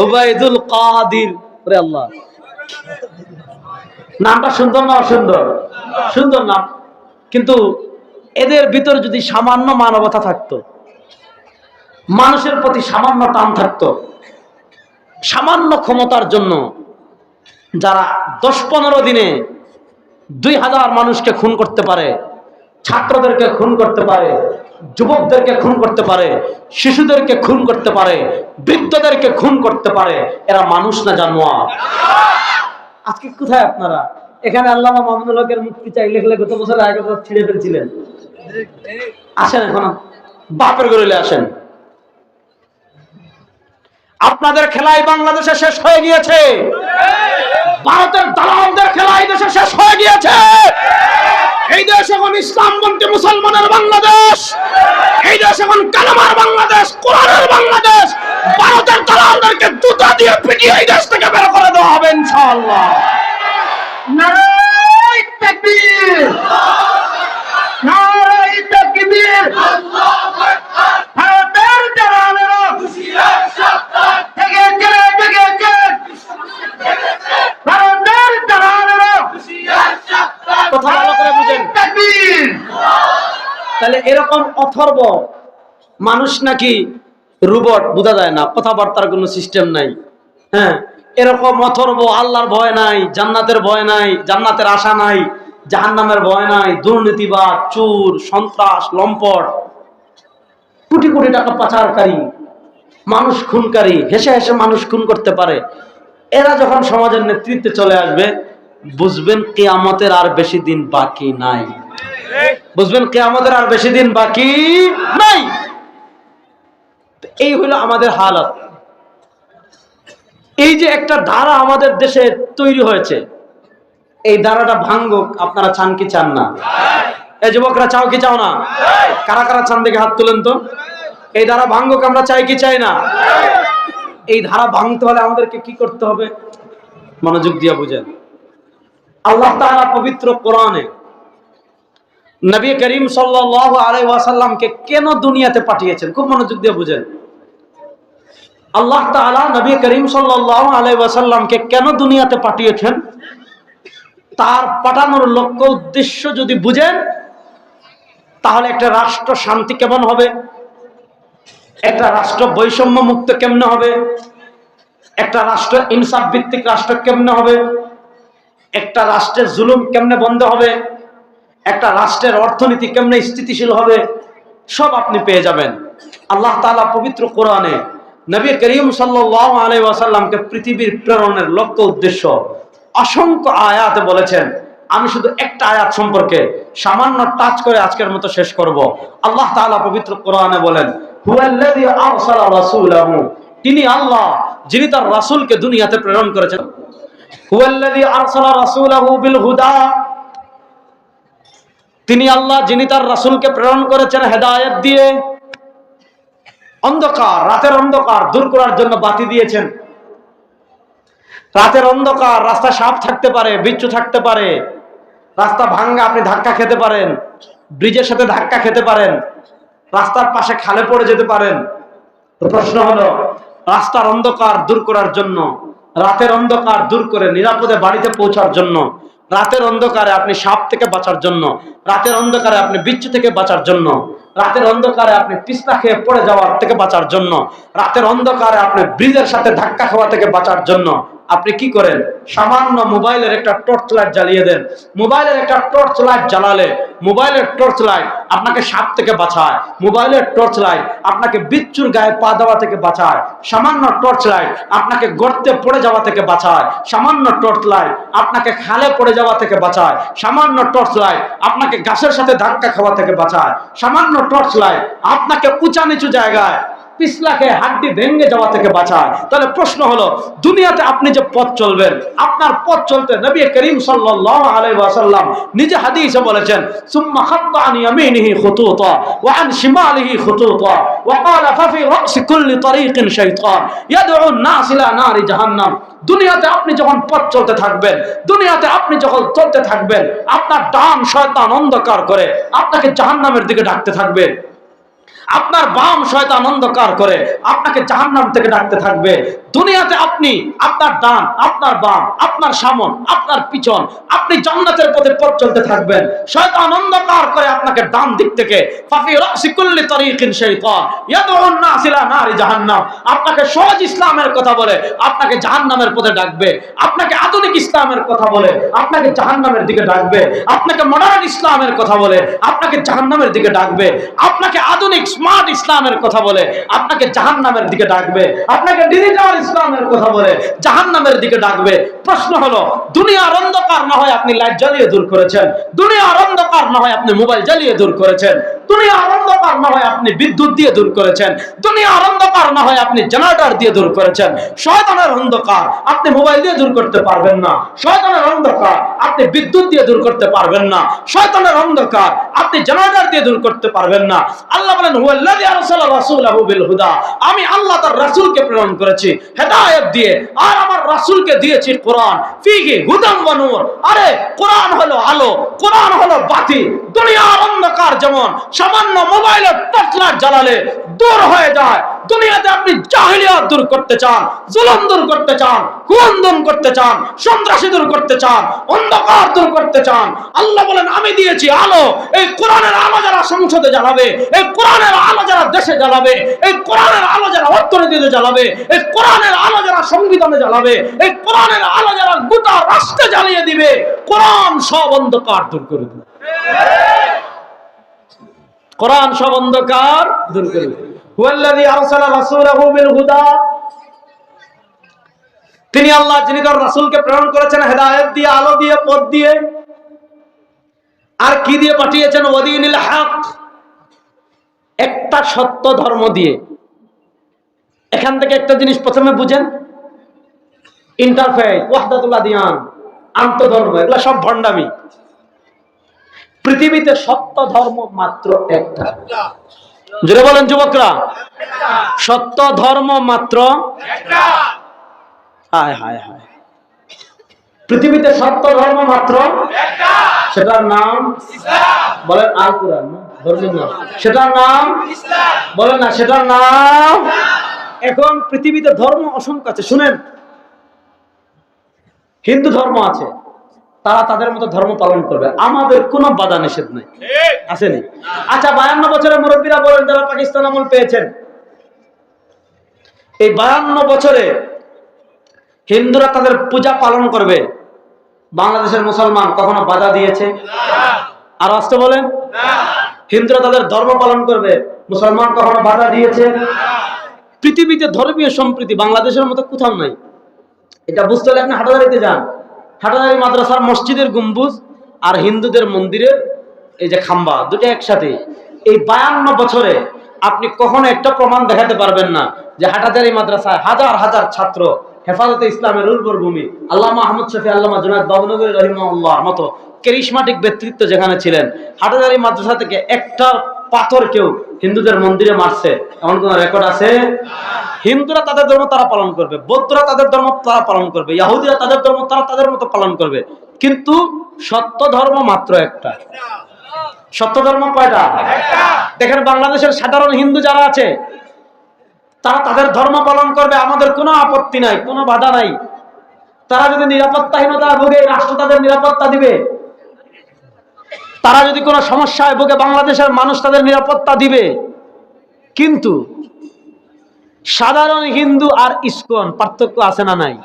উবাইদুল কাদির। ওরে আল্লাহ, নামটা সুন্দর না অসুন্দর? সুন্দর নাম। কিন্তু এদের ভিতর যদি সামান্য মানবতা থাকতো, মানুষের প্রতি সামান্য টান থাকতো, সামান্য ক্ষমতার জন্য যারা 10-15 দিনে 2000 মানুষকে খুন করতে পারে, ছাত্রদেরকে খুন করতে পারে, যুবকদেরকে খুন করতে পারে, শিশুদেরকে খুন করতে পারে, বৃদ্ধদেরকে খুন করতে পারে, এরা মানুষ না জানোয়ার? আজকে কোথায় আপনারা? এখানে আল্লামা মামুনুল হকের মুক্তি চাই লিখলে গত বছর আগে ছিঁড়ে ফেলছিলেন। আসেন এখন বাপের গরিলে আসেন। আপনাদের খেলাই বাংলাদেশে শেষ হয়ে গিয়েছে, ভারতের দালালদের খেলাই দেশে শেষ হয়ে গিয়েছে। এই দেশ এখন ইসলামপন্থী মুসলমানের বাংলাদেশ, এই দেশ এখন কালেমার বাংলাদেশ, কোরআনের বাংলাদেশ। ভারতের দালালদেরকে জুতা দিয়ে পিটিয়ে এই দেশ থেকে বের করে দেওয়া হবে ইনশাআল্লাহ। নারায়ে তাকবীর, নারায়ে তাকবীর, আল্লাহু আকবার। ভারতের দালালেরা হুঁশিয়ার সাবধান, জেগেছে জেগেছে, ভারতের দালালেরা হুঁশিয়ার সাবধান। কথা ভালো করে বুঝেন। তাকবীর। তাহলে এরকম অথর্ব মানুষ নাকি রোবট বোঝা যায় না, কথাবার্তার কোনো সিস্টেম নাই। হ্যাঁ, এরকম অথর্ব আল্লাহর ভয় নাই, জান্নাতের ভয় নাই, জান্নাতের আশা নাই, জাহান্নামের ভয় নাই, দুর্নীতিবাদ, চোর, সন্ত্রাস, লম্পট, কোটি কোটি টাকা পাচারকারী, মানুষ খুনকারী, হেসে হেসে মানুষ খুন করতে পারে, এরা যখন সমাজের নেতৃত্বে চলে আসবে, বুঝবেন কিয়ামতের আর বেশি দিন বাকি নাই। বুঝবেন কিয়ামতের আর বেশি দিন বাকি নাই। এই হলো আমাদের হালত। এই যে একটা ধারা আমাদের দেশে তৈরি হয়েছে, এই ধারাটা ভাঙুক আপনারা চান কি চান না? এই যুবকরা চাও কি চাও না? কারা কারা চান দেখে হাত তুলেন তো। এই ধারা ভাঙুক আমরা চাই কি চাই না? এই ধারা ভাঙতে হলে আমাদেরকে কি করতে হবে? মনোযোগ দিয়ে বুঝেন। আল্লাহ তাআলা পবিত্র কোরআনে নবী করিম সাল্লাল্লাহু আলাইহি ওয়াসাল্লামকে কেন দুনিয়াতে পাঠিয়েছেন, খুব মনোযোগ দিয়ে বুঝেন। আল্লাহ তাআলা নবী করিম সাল্লাল্লাহু আলাইহি ওয়াসাল্লামকে কেন দুনিয়াতে পাঠিয়েছেন, তার পাঠানোর লক্ষ্য উদ্দেশ্য যদি বুঝেন, তাহলে একটা রাষ্ট্র শান্তি কেমন হবে, একটা রাষ্ট্র বৈষম্য মুক্ত কেমনে হবে, একটা রাষ্ট্র ইনসাফ ভিত্তিক রাষ্ট্র কেমনে হবে, একটা রাষ্ট্রের জুলুম কেমনে বন্ধ হবে, একটা রাষ্ট্রের অর্থনীতি কেমনে স্থিতিশীল হবে, সব আপনি পেয়ে যাবেন। আল্লাহ তাআলা পবিত্র কোরআনে নবী করিম সাল্লাল্লাহু আলাইহি ওয়াসাল্লামকে পৃথিবীর প্রেরণের লক্ষ্য উদ্দেশ্য অসংখ্য আয়াতে বলেছেন। আমি শুধু একটা আয়াত সম্পর্কে সামান্য টাচ করে আজকের মতো শেষ করব। আল্লাহ তাআলা পবিত্র কোরআনে বলেন, হুয়াল্লাযী আরসালা রাসূলাহু, তিনি আল্লাহ যিনি তার রাসূলকে দুনিয়াতে প্রেরণ করেছেন। হুয়াল্লাযী আরসালা রাসূলাহু বিল হুদা, তিনি আল্লাহ যিনি তার রাসূলকে প্রেরণ করেছেন হেদায়েত দিয়ে। অন্ধকার, রাতের অন্ধকার দূর করার জন্য বাতি দিয়েছেন। রাতের অন্ধকার, রাস্তা সাপ থাকতে পারে, বিচ্ছু থাকতে পারে, রাস্তা ভাঙ্গা, আপনি ধাক্কা খেতে পারেন, ব্রিজের সাথে ধাক্কা খেতে পারেন, রাস্তার পাশে খালে পড়ে যেতে পারেন। তো প্রশ্ন হলো, রাস্তার অন্ধকার দূর করার জন্য, রাতের অন্ধকার দূর করে নিরাপদে বাড়িতে পৌঁছার জন্য, রাতের অন্ধকারে আপনি সাপ থেকে বাঁচার জন্য, রাতের অন্ধকারে আপনি বিচ্ছু থেকে বাঁচার জন্য, রাতের অন্ধকারে আপনি পিস্তা খেয়ে পড়ে যাওয়ার থেকে বাঁচার জন্য, রাতের অন্ধকারে আপনি ব্রিজের সাথে ধাক্কা খাওয়া থেকে বাঁচার জন্য আপনি কি করেন? সামান্য মোবাইলের একটা টর্চ লাইট জ্বালিয়ে দেন। মোবাইলের একটা টর্চ লাইট জ্বালালে, মোবাইলের টর্চ লাইট আপনাকে সাপ থেকে বাঁচায়, মোবাইলের টর্চ লাইট আপনাকে বিচ্ছুর গায়ে পা দেওয়া থেকে বাঁচায়, সামান্য টর্চ লাইট আপনাকে গর্তে পড়ে যাওয়া থেকে বাঁচায়, সামান্য টর্চ লাইট আপনাকে খালে পড়ে যাওয়া থেকে বাঁচায়, সামান্য টর্চ লাইট আপনাকে গাছের সাথে ধাক্কা খাওয়া থেকে বাঁচায়, সামান্য টর্চ লাইট আপনাকে উঁচা নিচু জায়গায় পিছলাকে হাড্ডি ভেঙে যাওয়া থেকে বাঁচায়। তাহলে প্রশ্ন হলো, দুনিয়াতে আপনি যে পথ চলবেন, আপনার পথ চলতে নবী করিম সাল্লাল্লাহু আলাইহি ওয়াসাল্লাম নিজে হাদিসে বলেছেন, সুম্মা খাত্তা আন ইয়ামিনিহি খুতুতা ওয়া আন শিমালিহি খুতুতা ওয়া ক্বালা ফাফি রাসি কুল্লি তারিকিন শাইতান ইয়াদউ আন-নাস ইলা নারি জাহান্নাম। দুনিয়াতে আপনি যখন পথ চলতে থাকবেন, দুনিয়াতে আপনি যখন চলতে থাকবেন, আপনার ডান শয়তান অন্ধকার করে আপনাকে জাহান্নামের দিকে ডাকতে থাকবে, আপনার বাম শয়তান অন্ধকার করে আপনাকে জাহান্নাম থেকে ডাকতে থাকবে। দুনিয়াতে আপনি আপনার ডান, আপনার বাম, আপনার সামন, আপনার পিছন, আপনি জান্নাতের পথে পথ চলতে থাকবেন, শয়তান অন্ধকার করে আপনাকে ডান দিক থেকে ফাফি রাসি কুল্লি তারিকিন শাইতান ইয়াদউ আন-নাস ইলা নারি জাহান্নাম, আপনাকে সহজ ইসলামের কথা বলে আপনাকে জাহান্নামের পথে ডাকবে, আপনাকে আধুনিক ইসলামের কথা বলে আপনাকে জাহান্নামের দিকে ডাকবে, আপনাকে মডার্ন ইসলামের কথা বলে আপনাকে জাহান্নামের দিকে ডাকবে, আপনাকে আধুনিক স্মার্ট ইসলামের কথা বলে আপনাকে জাহান্নামের দিকে ডাকবে, আপনাকে ডিজিটাল ইসলামের কথা বলে জাহান্নামের দিকে ডাকবে। প্রশ্ন হলো, দুনিয়ার অন্ধকার না হয় আপনি লাইট জ্বালিয়ে দূর করেছেন, দুনিয়ার অন্ধকার না হয় আপনি মোবাইল জ্বালিয়ে দূর করেছেন, দুনিয়ার অন্ধকার না হয় আপনি বিদ্যুৎ দিয়ে দূর করেছেন, দুনিয়ার অন্ধকার না হয় আপনি জেনারেটর দিয়ে দূর করেছেন, শয়তানের অন্ধকার আপনি মোবাইল দিয়ে দূর করতে পারবেন না, শয়তানের অন্ধকার আপনি বিদ্যুৎ দিয়ে দূর করতে পারবেন না, শয়তানের অন্ধকার আপনি জেনারেটর দিয়ে দূর করতে পারবেন না। আল্লাহ বলেন, হুয়াল্লাযী আরসালা রাসূলাহু বিল হুদা, আমি আল্লাহ তার রাসূলকে প্রেরণ করেছি হেদায়েত দিয়ে, আর আমার রাসূলকে দিয়েছি কোরআন, ফীহি হুদাম ওয়া নূর। আরে কোরআন হলো আলো, কোরআন হলো বাতি। দুনিয়ার অন্ধকার যেমন সামান্য মোবাইলের টর্চ লাইট জ্বালালে দূর হয়ে যায়, দুনিয়াতে আপনি জাহেলিয়াত দূর করতে চান, জুলুম দূর করতে চান, খুন দূর করতে চান, সন্ত্রাসী দূর করতে চান, অন্ধকার দূর করতে চান, আল্লাহ বলেন আমি দিয়েছি আলো। এই কোরআনের আলো যারা সংসদে জ্বালাবে, এই কোরআনের আলো যারা দেশে জ্বালাবে, এই কোরআনের আলো যারা অর্থনীতিতে জ্বালাবে, এই কোরআনের আলো যারা সংবিধানে জ্বালাবে, এই কোরআনের আলো যারা গোটা রাষ্ট্রে জ্বালিয়ে দিবে, কোরআন সব অন্ধকার দূর করে দিবে, কোরআন সব অন্ধকার দূর করে দিবে। হুয়াল্লাযী আরসালা রাসূলাহু বিল হুদা, তিনি আল্লাহ যিনি তার রাসূলকে প্রেরণ করেছেন হেদায়েত দিয়ে, আলো দিয়ে, পথ দিয়ে, আর কি দিয়ে পাঠিয়েছেন? ওয়াদিনিল হক, একটা সত্য ধর্ম দিয়ে। এখান থেকে একটা জিনিস প্রথমে বুঝেন, ইন্টারফেথ, ওয়াহদাতুল আদিয়ান, আন্তধর্ম, এগুলা সব ভণ্ডামি। পৃথিবীতে সত্য ধর্ম মাত্র একটা। জোরে বলেন যুবকরা, সত্য ধর্ম মাত্র একটা। হায় হায় হায়, পৃথিবীতে সত্য ধর্ম মাত্র একটা, সেটার নাম ইসলাম। বলেন আল কোরআন না, ধর্মের নাম, সেটার নাম ইসলাম। বলেন না, সেটার নাম। এখন পৃথিবীতে ধর্ম অসংখ্য আছে, শুনেন। হিন্দু ধর্ম আছে, তারা তাদের মতো ধর্ম পালন করবে, আমাদের কোনো বাধা নিষেধ নেই, আসেনি? আচ্ছা, 52 বছরের মুরব্বীরা বলেন যারা পাকিস্তান আমল পেয়েছেন, এই 52 বছরে হিন্দুরা তাদের পূজা পালন করবে, বাংলাদেশের মুসলমান কখনো বাধা দিয়েছে? আর আসতে বলেন, হিন্দুরা তাদের ধর্ম পালন করবে, মুসলমান কখনো বাধা দিয়েছে? পৃথিবীতে ধর্মীয় সম্প্রীতি বাংলাদেশের মতো কোথাও নাই। এটা বুঝতে হলে আপনি হাটাজারিতে যান, হাটাজারি মাদ্রাসার মসজিদের গম্বুজ আর হিন্দুদের মন্দিরের এই যে খাম্বা, দুটো একসাথে। এই 52 বছরে আপনি কখনো একটা প্রমাণ দেখাতে পারবেন না যে হাটাজারি মাদ্রাসায় হাজার হাজার ছাত্র, হেফাজতে ইসলামের উর্বর ভূমি, আল্লামা আহমদ শফি, আল্লামা জুনায়েদ বাবনগরী রাহিমাহুল্লাহর মতো ক্যারিশমাটিক ব্যক্তিত্ব যেখানে ছিলেন, হাটাজারি মাদ্রাসা থেকে একটা পাথর কেউ হিন্দুদের মন্দিরে মারছে এমন কোন রেকর্ড আছে? হিন্দুরা তাদের ধর্ম তারা পালন করবে, বৌদ্ধরা তাদের ধর্ম তারা পালন করবে, ইহুদিরা তাদের ধর্ম তারা তাদের মতো পালন করবে, কিন্তু সত্য ধর্ম মাত্র একটা। সত্য ধর্ম কয়টা? দেখেন বাংলাদেশের সাধারণ হিন্দু যারা আছে তারা তাদের ধর্ম পালন করবে, আমাদের কোনো আপত্তি নাই, কোনো বাধা নাই। তারা যদি নিরাপত্তাহীনতা ভোগে রাষ্ট্র তাদের নিরাপত্তা দিবে, তারা যদি কোনো সমস্যায় ভোগে বাংলাদেশের মানুষ তাদের নিরাপত্তা দিবে। কিন্তু সাধারণ হিন্দু আর ইসকন পার্থক্য আছে না নাই?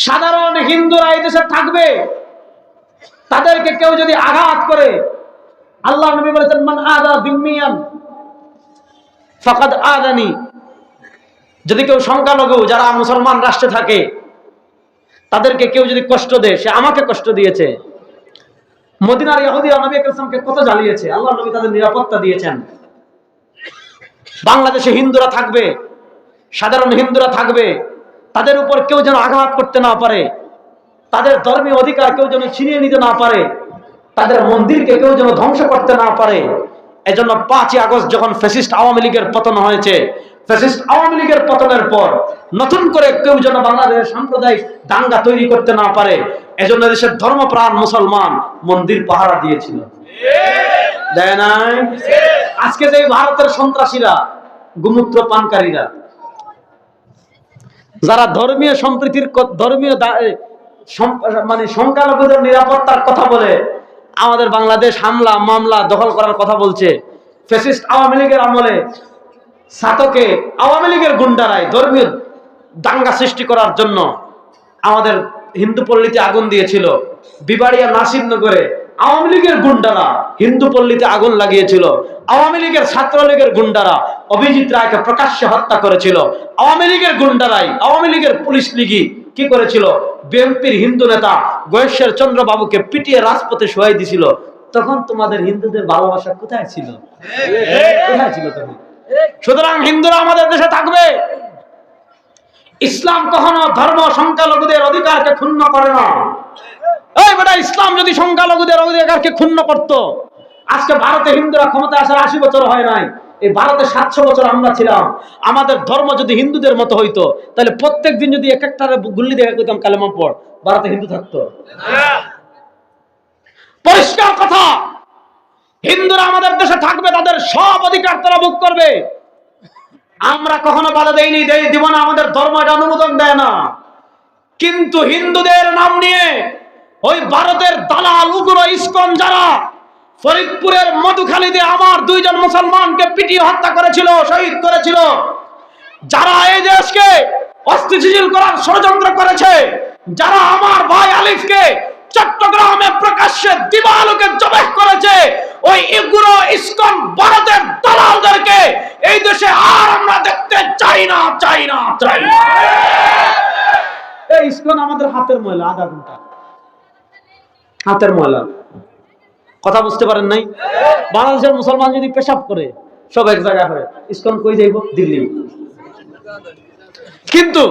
সাধারণ হিন্দুরা এই দেশে থাকবে, তাদেরকে কেউ যদি আঘাত করে, আল্লাহ নবী বলেছেন মান আযা যিম্মিয়ান ফাকাদ আযানি, যদি কেউ সংখ্যালঘু যারা মুসলমান রাষ্ট্রে থাকে তাদেরকে কেউ যদি কষ্ট দেয় সে আমাকে কষ্ট দিয়েছে। মদিনার ইহুদিরা নবী করিম সাল্লাল্লাহু আলাইহি ওয়াসাল্লামকে কত জ্বালিয়েছে, আল্লাহ নবী তাদের নিরাপত্তা দিয়েছেন। বাংলাদেশে হিন্দুরা থাকবে, সাধারণ হিন্দুরা থাকবে, তাদের উপর কেউ যেন আঘাত করতে না পারে, তাদের ধর্মীয় অধিকার কেউ যেন ছিনিয়ে নিতে না পারে, তাদের মন্দিরকে কেউ যেন ধ্বংস করতে না পারে। এজন্য 5ই আগস্ট যখন ফ্যাসিস্ট আওয়ামী লীগের পতন হয়েছে, ফ্যাসিস্ট আওয়ামী লীগের পতনের পর নতুন করে কেউ যেন বাংলাদেশের সাম্প্রদায়িক দাঙ্গা তৈরি করতে না পারে, এজন্য দেশের ধর্মপ্রাণ মুসলমান মন্দির পাহারা দিয়েছিল, দেয় নাই? আজকে যে ভারতের সন্ত্রাসীরা, গোমূত্র পানকারীরা, যারা ধর্মীয় সম্প্রীতির ধর্মীয় মানে সংখ্যালঘুদের নিরাপত্তার কথা বলে আমাদের বাংলাদেশ হামলা মামলা দখল করার কথা বলছে, ফ্যাসিস্ট আওয়ামী লীগের আমলে সাতকে আওয়ামী লীগের গুন্ডারাই ধর্মীয় দাঙ্গা সৃষ্টি করার জন্য আমাদের হিন্দু পল্লীতে আগুন দিয়েছিল। বিবাড়িয়া নাসিরনগরে আওয়ামী লীগের গুন্ডারা হিন্দু পল্লীতে আগুন লাগিয়েছিল। আওয়ামী লীগের ছাত্রলীগের গুন্ডারা অভিজিৎ রায়কে প্রকাশ্যে হত্যা করেছিল। আওয়ামী লীগের গুন্ডারাই, আওয়ামী লীগের পুলিশ লীগই কি করেছিল? বিএনপির হিন্দু নেতা গয়েশ্বর চন্দ্র বাবুকে পিটিয়ে রাজপথে শোয়াই দিছিল। তখন তোমাদের হিন্দুদের ভালোবাসা কোথায় ছিল? কোথায় ছিল তখন? সুতরাং হিন্দুরা আমাদের দেশে থাকবে। ইসলাম কখনো ধর্ম সংখ্যালঘুদের অধিকারকে ক্ষুণ্ণ করে না। এই বেটা, ইসলাম যদি সংখ্যালঘুদের অধিকারকে ক্ষুণ্ণ করত, আজকে ভারতে হিন্দুরা ক্ষমতা আসার 80 বছর হয় নাই, এই ভারতে 700 বছর আমরা ছিলাম। আমাদের ধর্ম যদি হিন্দুদের মতো হইতো তাহলে প্রত্যেক দিন যদি এক একটা গুল্লি দেখা করতাম কালেমা পড়, ভারতে হিন্দু থাকতো? পরিষ্কার কথা, হিন্দুরা আমাদের দেশে থাকবে, তাদের সব অধিকার তারা ভোগ করবে। আমরা কখনো বাধা দেইনি, দিব না, আমাদের ধর্ম এটা অনুমোদন দেয় না। কিন্তু হিন্দুদের নাম নিয়ে ওই ভারতের দালাল উগ্র ইসকন যারা ফরিদপুরের মধুখালীতে আমার 2 জন মুসলমানকে পিটিয়ে হত্যা করেছিল, শহীদ করেছিল, যারা এই দেশকে অস্থিতিশীল করার ষড়যন্ত্র করেছে, যারা আমার ভাই আলিফকে চট্টগ্রামে প্রকাশ্যে দিবালোকে জবাই করেছে, ওই উগ্র ইসকন ভারতের দালালদেরকে এই দেশে আর আমরা দেখতে চাই না, চাই না, চাই না। এই ইসকন আমাদের হাতের ময়লা, আধা ঘন্টা হাতের ময়লা। কথা বুঝতে পারেন নাই? বাংলাদেশের মুসলমান যদি পেশাব করে সব এক জায়গায় হয়, ইসকন কই যাইব? দিল্লি। কিন্তু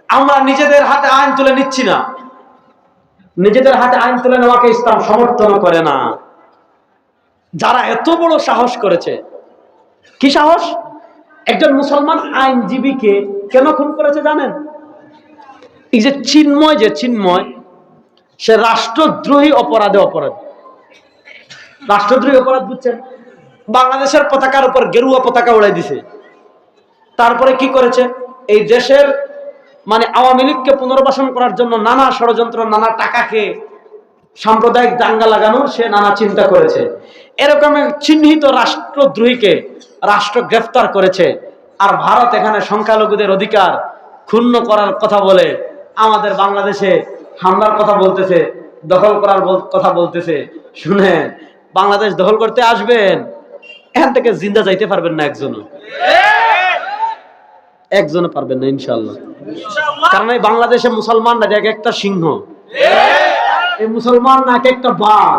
আমরা নিজেদের হাতে আইন তুলে নিচ্ছি না। নিজেদের হাতে আইন তুলে নেওয়াকে ইসলাম সমর্থন করে না। যারা এত বড় সাহস করেছে, কি সাহস? একজন মুসলমান আইনজীবীকে কেন খুন করেছে জানেন? এই যে চিন্ময় সে রাষ্ট্রদ্রোহী অপরাধে অপরাধ। রাষ্ট্রদ্রোহী অপরাধ বুঝছেন? বাংলাদেশের পতাকার উপর গেরুয়া পতাকা উড়াই দিছে। তারপরে কি করেছে? এই দেশের মানে আওয়ামী লীগকে পুনর্বাসন করার জন্য নানা ষড়যন্ত্র, নানা টাকাকে সাম্প্রদায়িক দাঙ্গা লাগানোর সে নানা চিন্তা করেছে। এরকম চিহ্নিত রাষ্ট্রদ্রোহীকে রাষ্ট্র গ্রেফতার করেছে। আর ভারত এখানে সংখ্যালঘুদের অধিকার ক্ষুণ্ণ করার কথা বলে আমাদের বাংলাদেশে হামলার কথা বলতেছে, দখল করার কথা বলতেছে। শুনে বাংলাদেশ দখল করতে আসবেন, এখান থেকে জিন্দা যাইতে পারবেন না একজনও পারবেন না ইনশাআল্লাহ। কারণ এই বাংলাদেশে মুসলমানরা এক একটা সিংহ, এই মুসলমান না এক একটা বাঘ।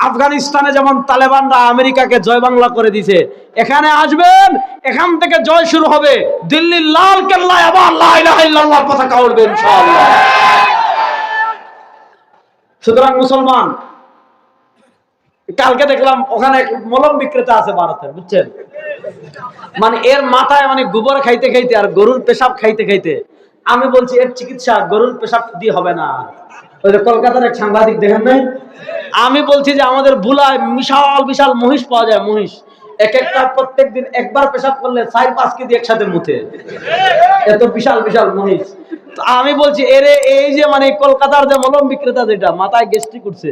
আফগানিস্তানে যেমন তালেবানরা আমেরিকাকে জয় বাংলা করে দিছে, এখানে আসবেন, এখান থেকে জয় শুরু হবে। দিল্লির লাল কেল্লায় আবার লা ইলাহা ইল্লাল্লাহ পতাকা উড়বে ইনশাআল্লাহ। সুতরাং মুসলমান, কালকে দেখলাম ওখানে এক মলম বিক্রেতা আছে ভারতে, বুঝছেন, মানে এর মাথায় মানে গোবর খাইতে খাইতে আর গরুর পেশাব খাইতে খাইতে, আমি বলছি এর চিকিৎসা গরুর পেশাব দিয়ে হবে না। ওই যে কলকাতার এক সাংবাদিক দেখেন নাই, আমি বলছি যে আমাদের বুলায় বিশাল বিশাল মহিষ পাওয়া যায়, মহিষ এক একটা প্রত্যেকদিন একবার পেশাব করলে 4-5 কেজি একসাথে মুতে, এত বিশাল বিশাল মহিষ। আমি বলছি এরে এই যে মানে কলকাতার যে মলম বিক্রেতা যেটা মাথায় গ্যাস্ট্রিক উঠছে,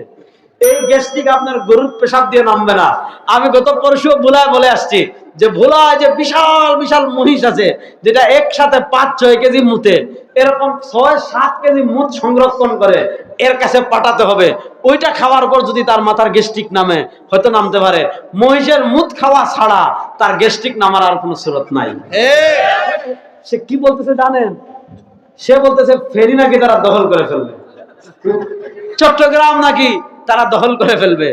এই গ্যাস্ট্রিক আপনার গরুর পেশাব দিয়ে নামবে না। আমি গত পরশু ভোলায় বলে আসছি যে ভোলায় যে বিশাল বিশাল মহিষ আছে যেটা একসাথে 5-6 কেজি মুতে, এরকম 6-7 কেজি মুত সংরক্ষণ করে এর কাছে পাঠাতে হবে। ওইটা খাওয়ার পর যদি তার মাথার গ্যাস্ট্রিক নামে হয়তো নামতে পারে, মহিষের মুত খাওয়া ছাড়া তার গ্যাস্ট্রিক নামার আর কোনো সুরত নাই। সে কি বলতেছে জানেন? সে বলতেছে ফেরি নাকি তারা দখল করে ফেলবে, চট্টগ্রাম নাকি তারা দখল করে ফেলবে।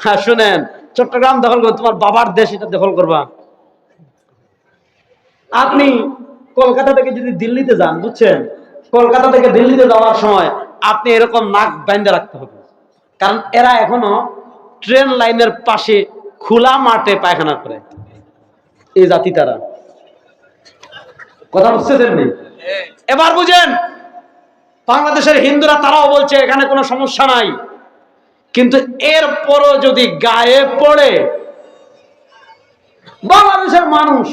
হ্যাঁ শুনেন, চট্টগ্রাম দখল করে তোমার বাবার দেশ এটা দখল করবা। আপনি কলকাতা থেকে যদি দিল্লিতে যান, বুঝছেন, কলকাতা থেকে দিল্লিতে যাওয়ার সময় আপনি এরকম নাক বাইন্ধে রাখতে হবে, কারণ এরা এখনো ট্রেন লাইনের পাশে খোলা মাঠে পায়খানা করে, এই জাতি তারা। কথা বুঝতেছেন না? এবার বুঝেন, বাংলাদেশের হিন্দুরা তারাও বলছে এখানে কোনো সমস্যা নাই, কিন্তু এরপরও যদি গায়ে পড়ে বাংলাদেশের মানুষ,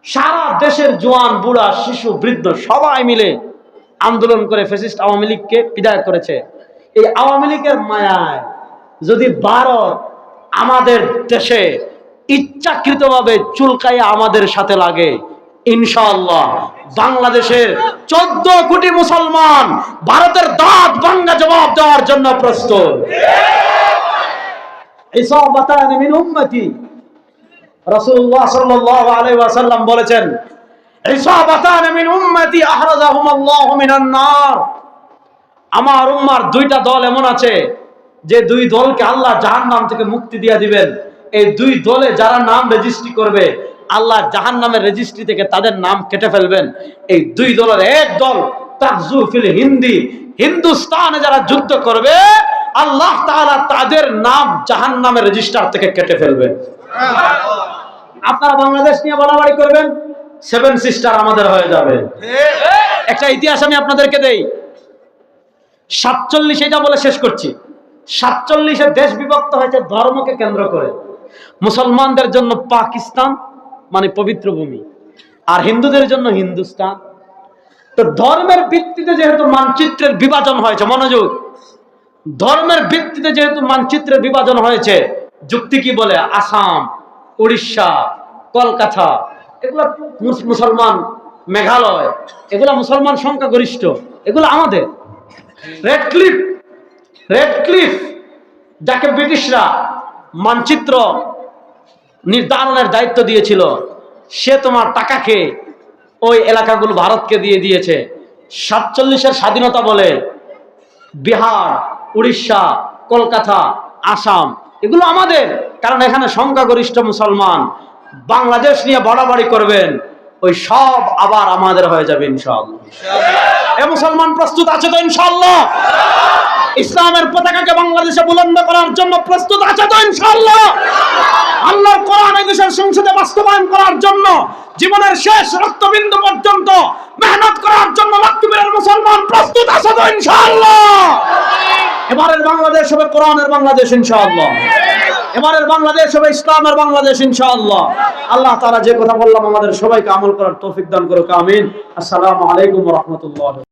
সারা দেশের জোয়ান বুড়া শিশু বৃদ্ধ সবাই মিলে আন্দোলন করে ফ্যাসিস্ট আওয়ামী লীগকে বিদায় করেছে। এই আওয়ামী লীগের মায়ায় যদি ভারত আমাদের দেশে ইচ্ছাকৃতভাবে চুলকাইয়া আমাদের সাথে লাগে, ইনশাআল্লাহ বাংলাদেশের 14 কোটি মুসলমান ভারতের দাঁত ভাঙ্গা জবাব দেওয়ার জন্য প্রস্তুত। ইসাবাতান মিন উম্মতি, রাসূলুল্লাহ সাল্লাল্লাহু আলাইহি ওয়াসাল্লাম বলেছেন, ইসাবাতান মিন উম্মতি আহরাজাহুমুল্লাহু মিনান নার। আমার উম্মার 2টা দল এমন আছে যে 2 দলকে আল্লাহ জাহান্নাম থেকে মুক্তি দিয়ে দিবেন। এই 2 দলে যারা নাম রেজিস্ট্রি করবে আল্লাহ জাহান্নামের রেজিস্ট্রি থেকে তাদের নাম কেটে ফেলবেন। এই 2 দলের এক দল তাকজু ফিল হিন্দি, হিন্দুস্তানে যারা যুদ্ধ করবে আল্লাহ তাআলা তাদের নাম জাহান্নামের রেজিস্টার থেকে কেটে ফেলবেন। আপনারা বাংলাদেশ নিয়ে বাড়াবাড়ি করবেন, 7 সিস্টার আমাদের হয়ে যাবে। একটা ইতিহাস আমি আপনাদেরকে দেই। 47 এটা বলে শেষ করছি। 47-এ দেশ বিভক্ত হয়েছে ধর্মকে কেন্দ্র করে। মুসলমানদের জন্য পাকিস্তান মানে পবিত্র ভূমি, আর হিন্দুদের জন্য হিন্দুস্তান। তো ধর্মের ভিত্তিতে যেহেতু মানচিত্রের বিভাজন হয়েছে, মনোযোগ, ধর্মের ভিত্তিতে যেহেতু মানচিত্রের বিভাজন হয়েছে, যুক্তি কি বলে? আসাম, উড়িষ্যা, কলকাতা এগুলো মুসলমান, মেঘালয় এগুলো মুসলমান সংখ্যাগরিষ্ঠ, এগুলো আমাদের। রেড ক্লিফ যাকে ব্রিটিশরা মানচিত্র নির্ধারণের দায়িত্ব দিয়েছিল, সে তোমার টাকা খেয়ে ওই এলাকাগুলো ভারতকে দিয়ে দিয়েছে। 47-এর স্বাধীনতা বলে বিহার, উড়িষ্যা, কলকাতা, আসাম এগুলো আমাদের, কারণ এখানে সংখ্যাগরিষ্ঠ মুসলমান। বাংলাদেশ নিয়ে বাড়াবাড়ি করবেন, ওই সব আবার আমাদের হয়ে যাবে ইনশাআল্লাহ। এ মুসলমান প্রস্তুত আছে তো ইনশাআল্লাহ? ইসলামের পতাকাকে বাংলাদেশে বুলন্দ করার জন্য প্রস্তুত আছে তো ইনশাআল্লাহ? আল্লাহর কোরআন এই দেশের সংসদে বাস্তবায়ন করার জন্য জীবনের শেষ রক্তবিন্দু পর্যন্ত মেহনত করার জন্য লক্ষ্মীপুরের মুসলমান প্রস্তুত আছে তো ইনশাআল্লাহ? এবারের বাংলাদেশ হবে কোরআনের বাংলাদেশ ইনশাআল্লাহ। এবারের বাংলাদেশ হবে ইসলামের বাংলাদেশ ইনশাআল্লাহ। আল্লাহ তাআলা যে কথা বললাম আমাদের সবাইকে আমল করার তৌফিক দান করুক, আমিন। আসসালামু আলাইকুম ওয়া রাহমাতুল্লাহ।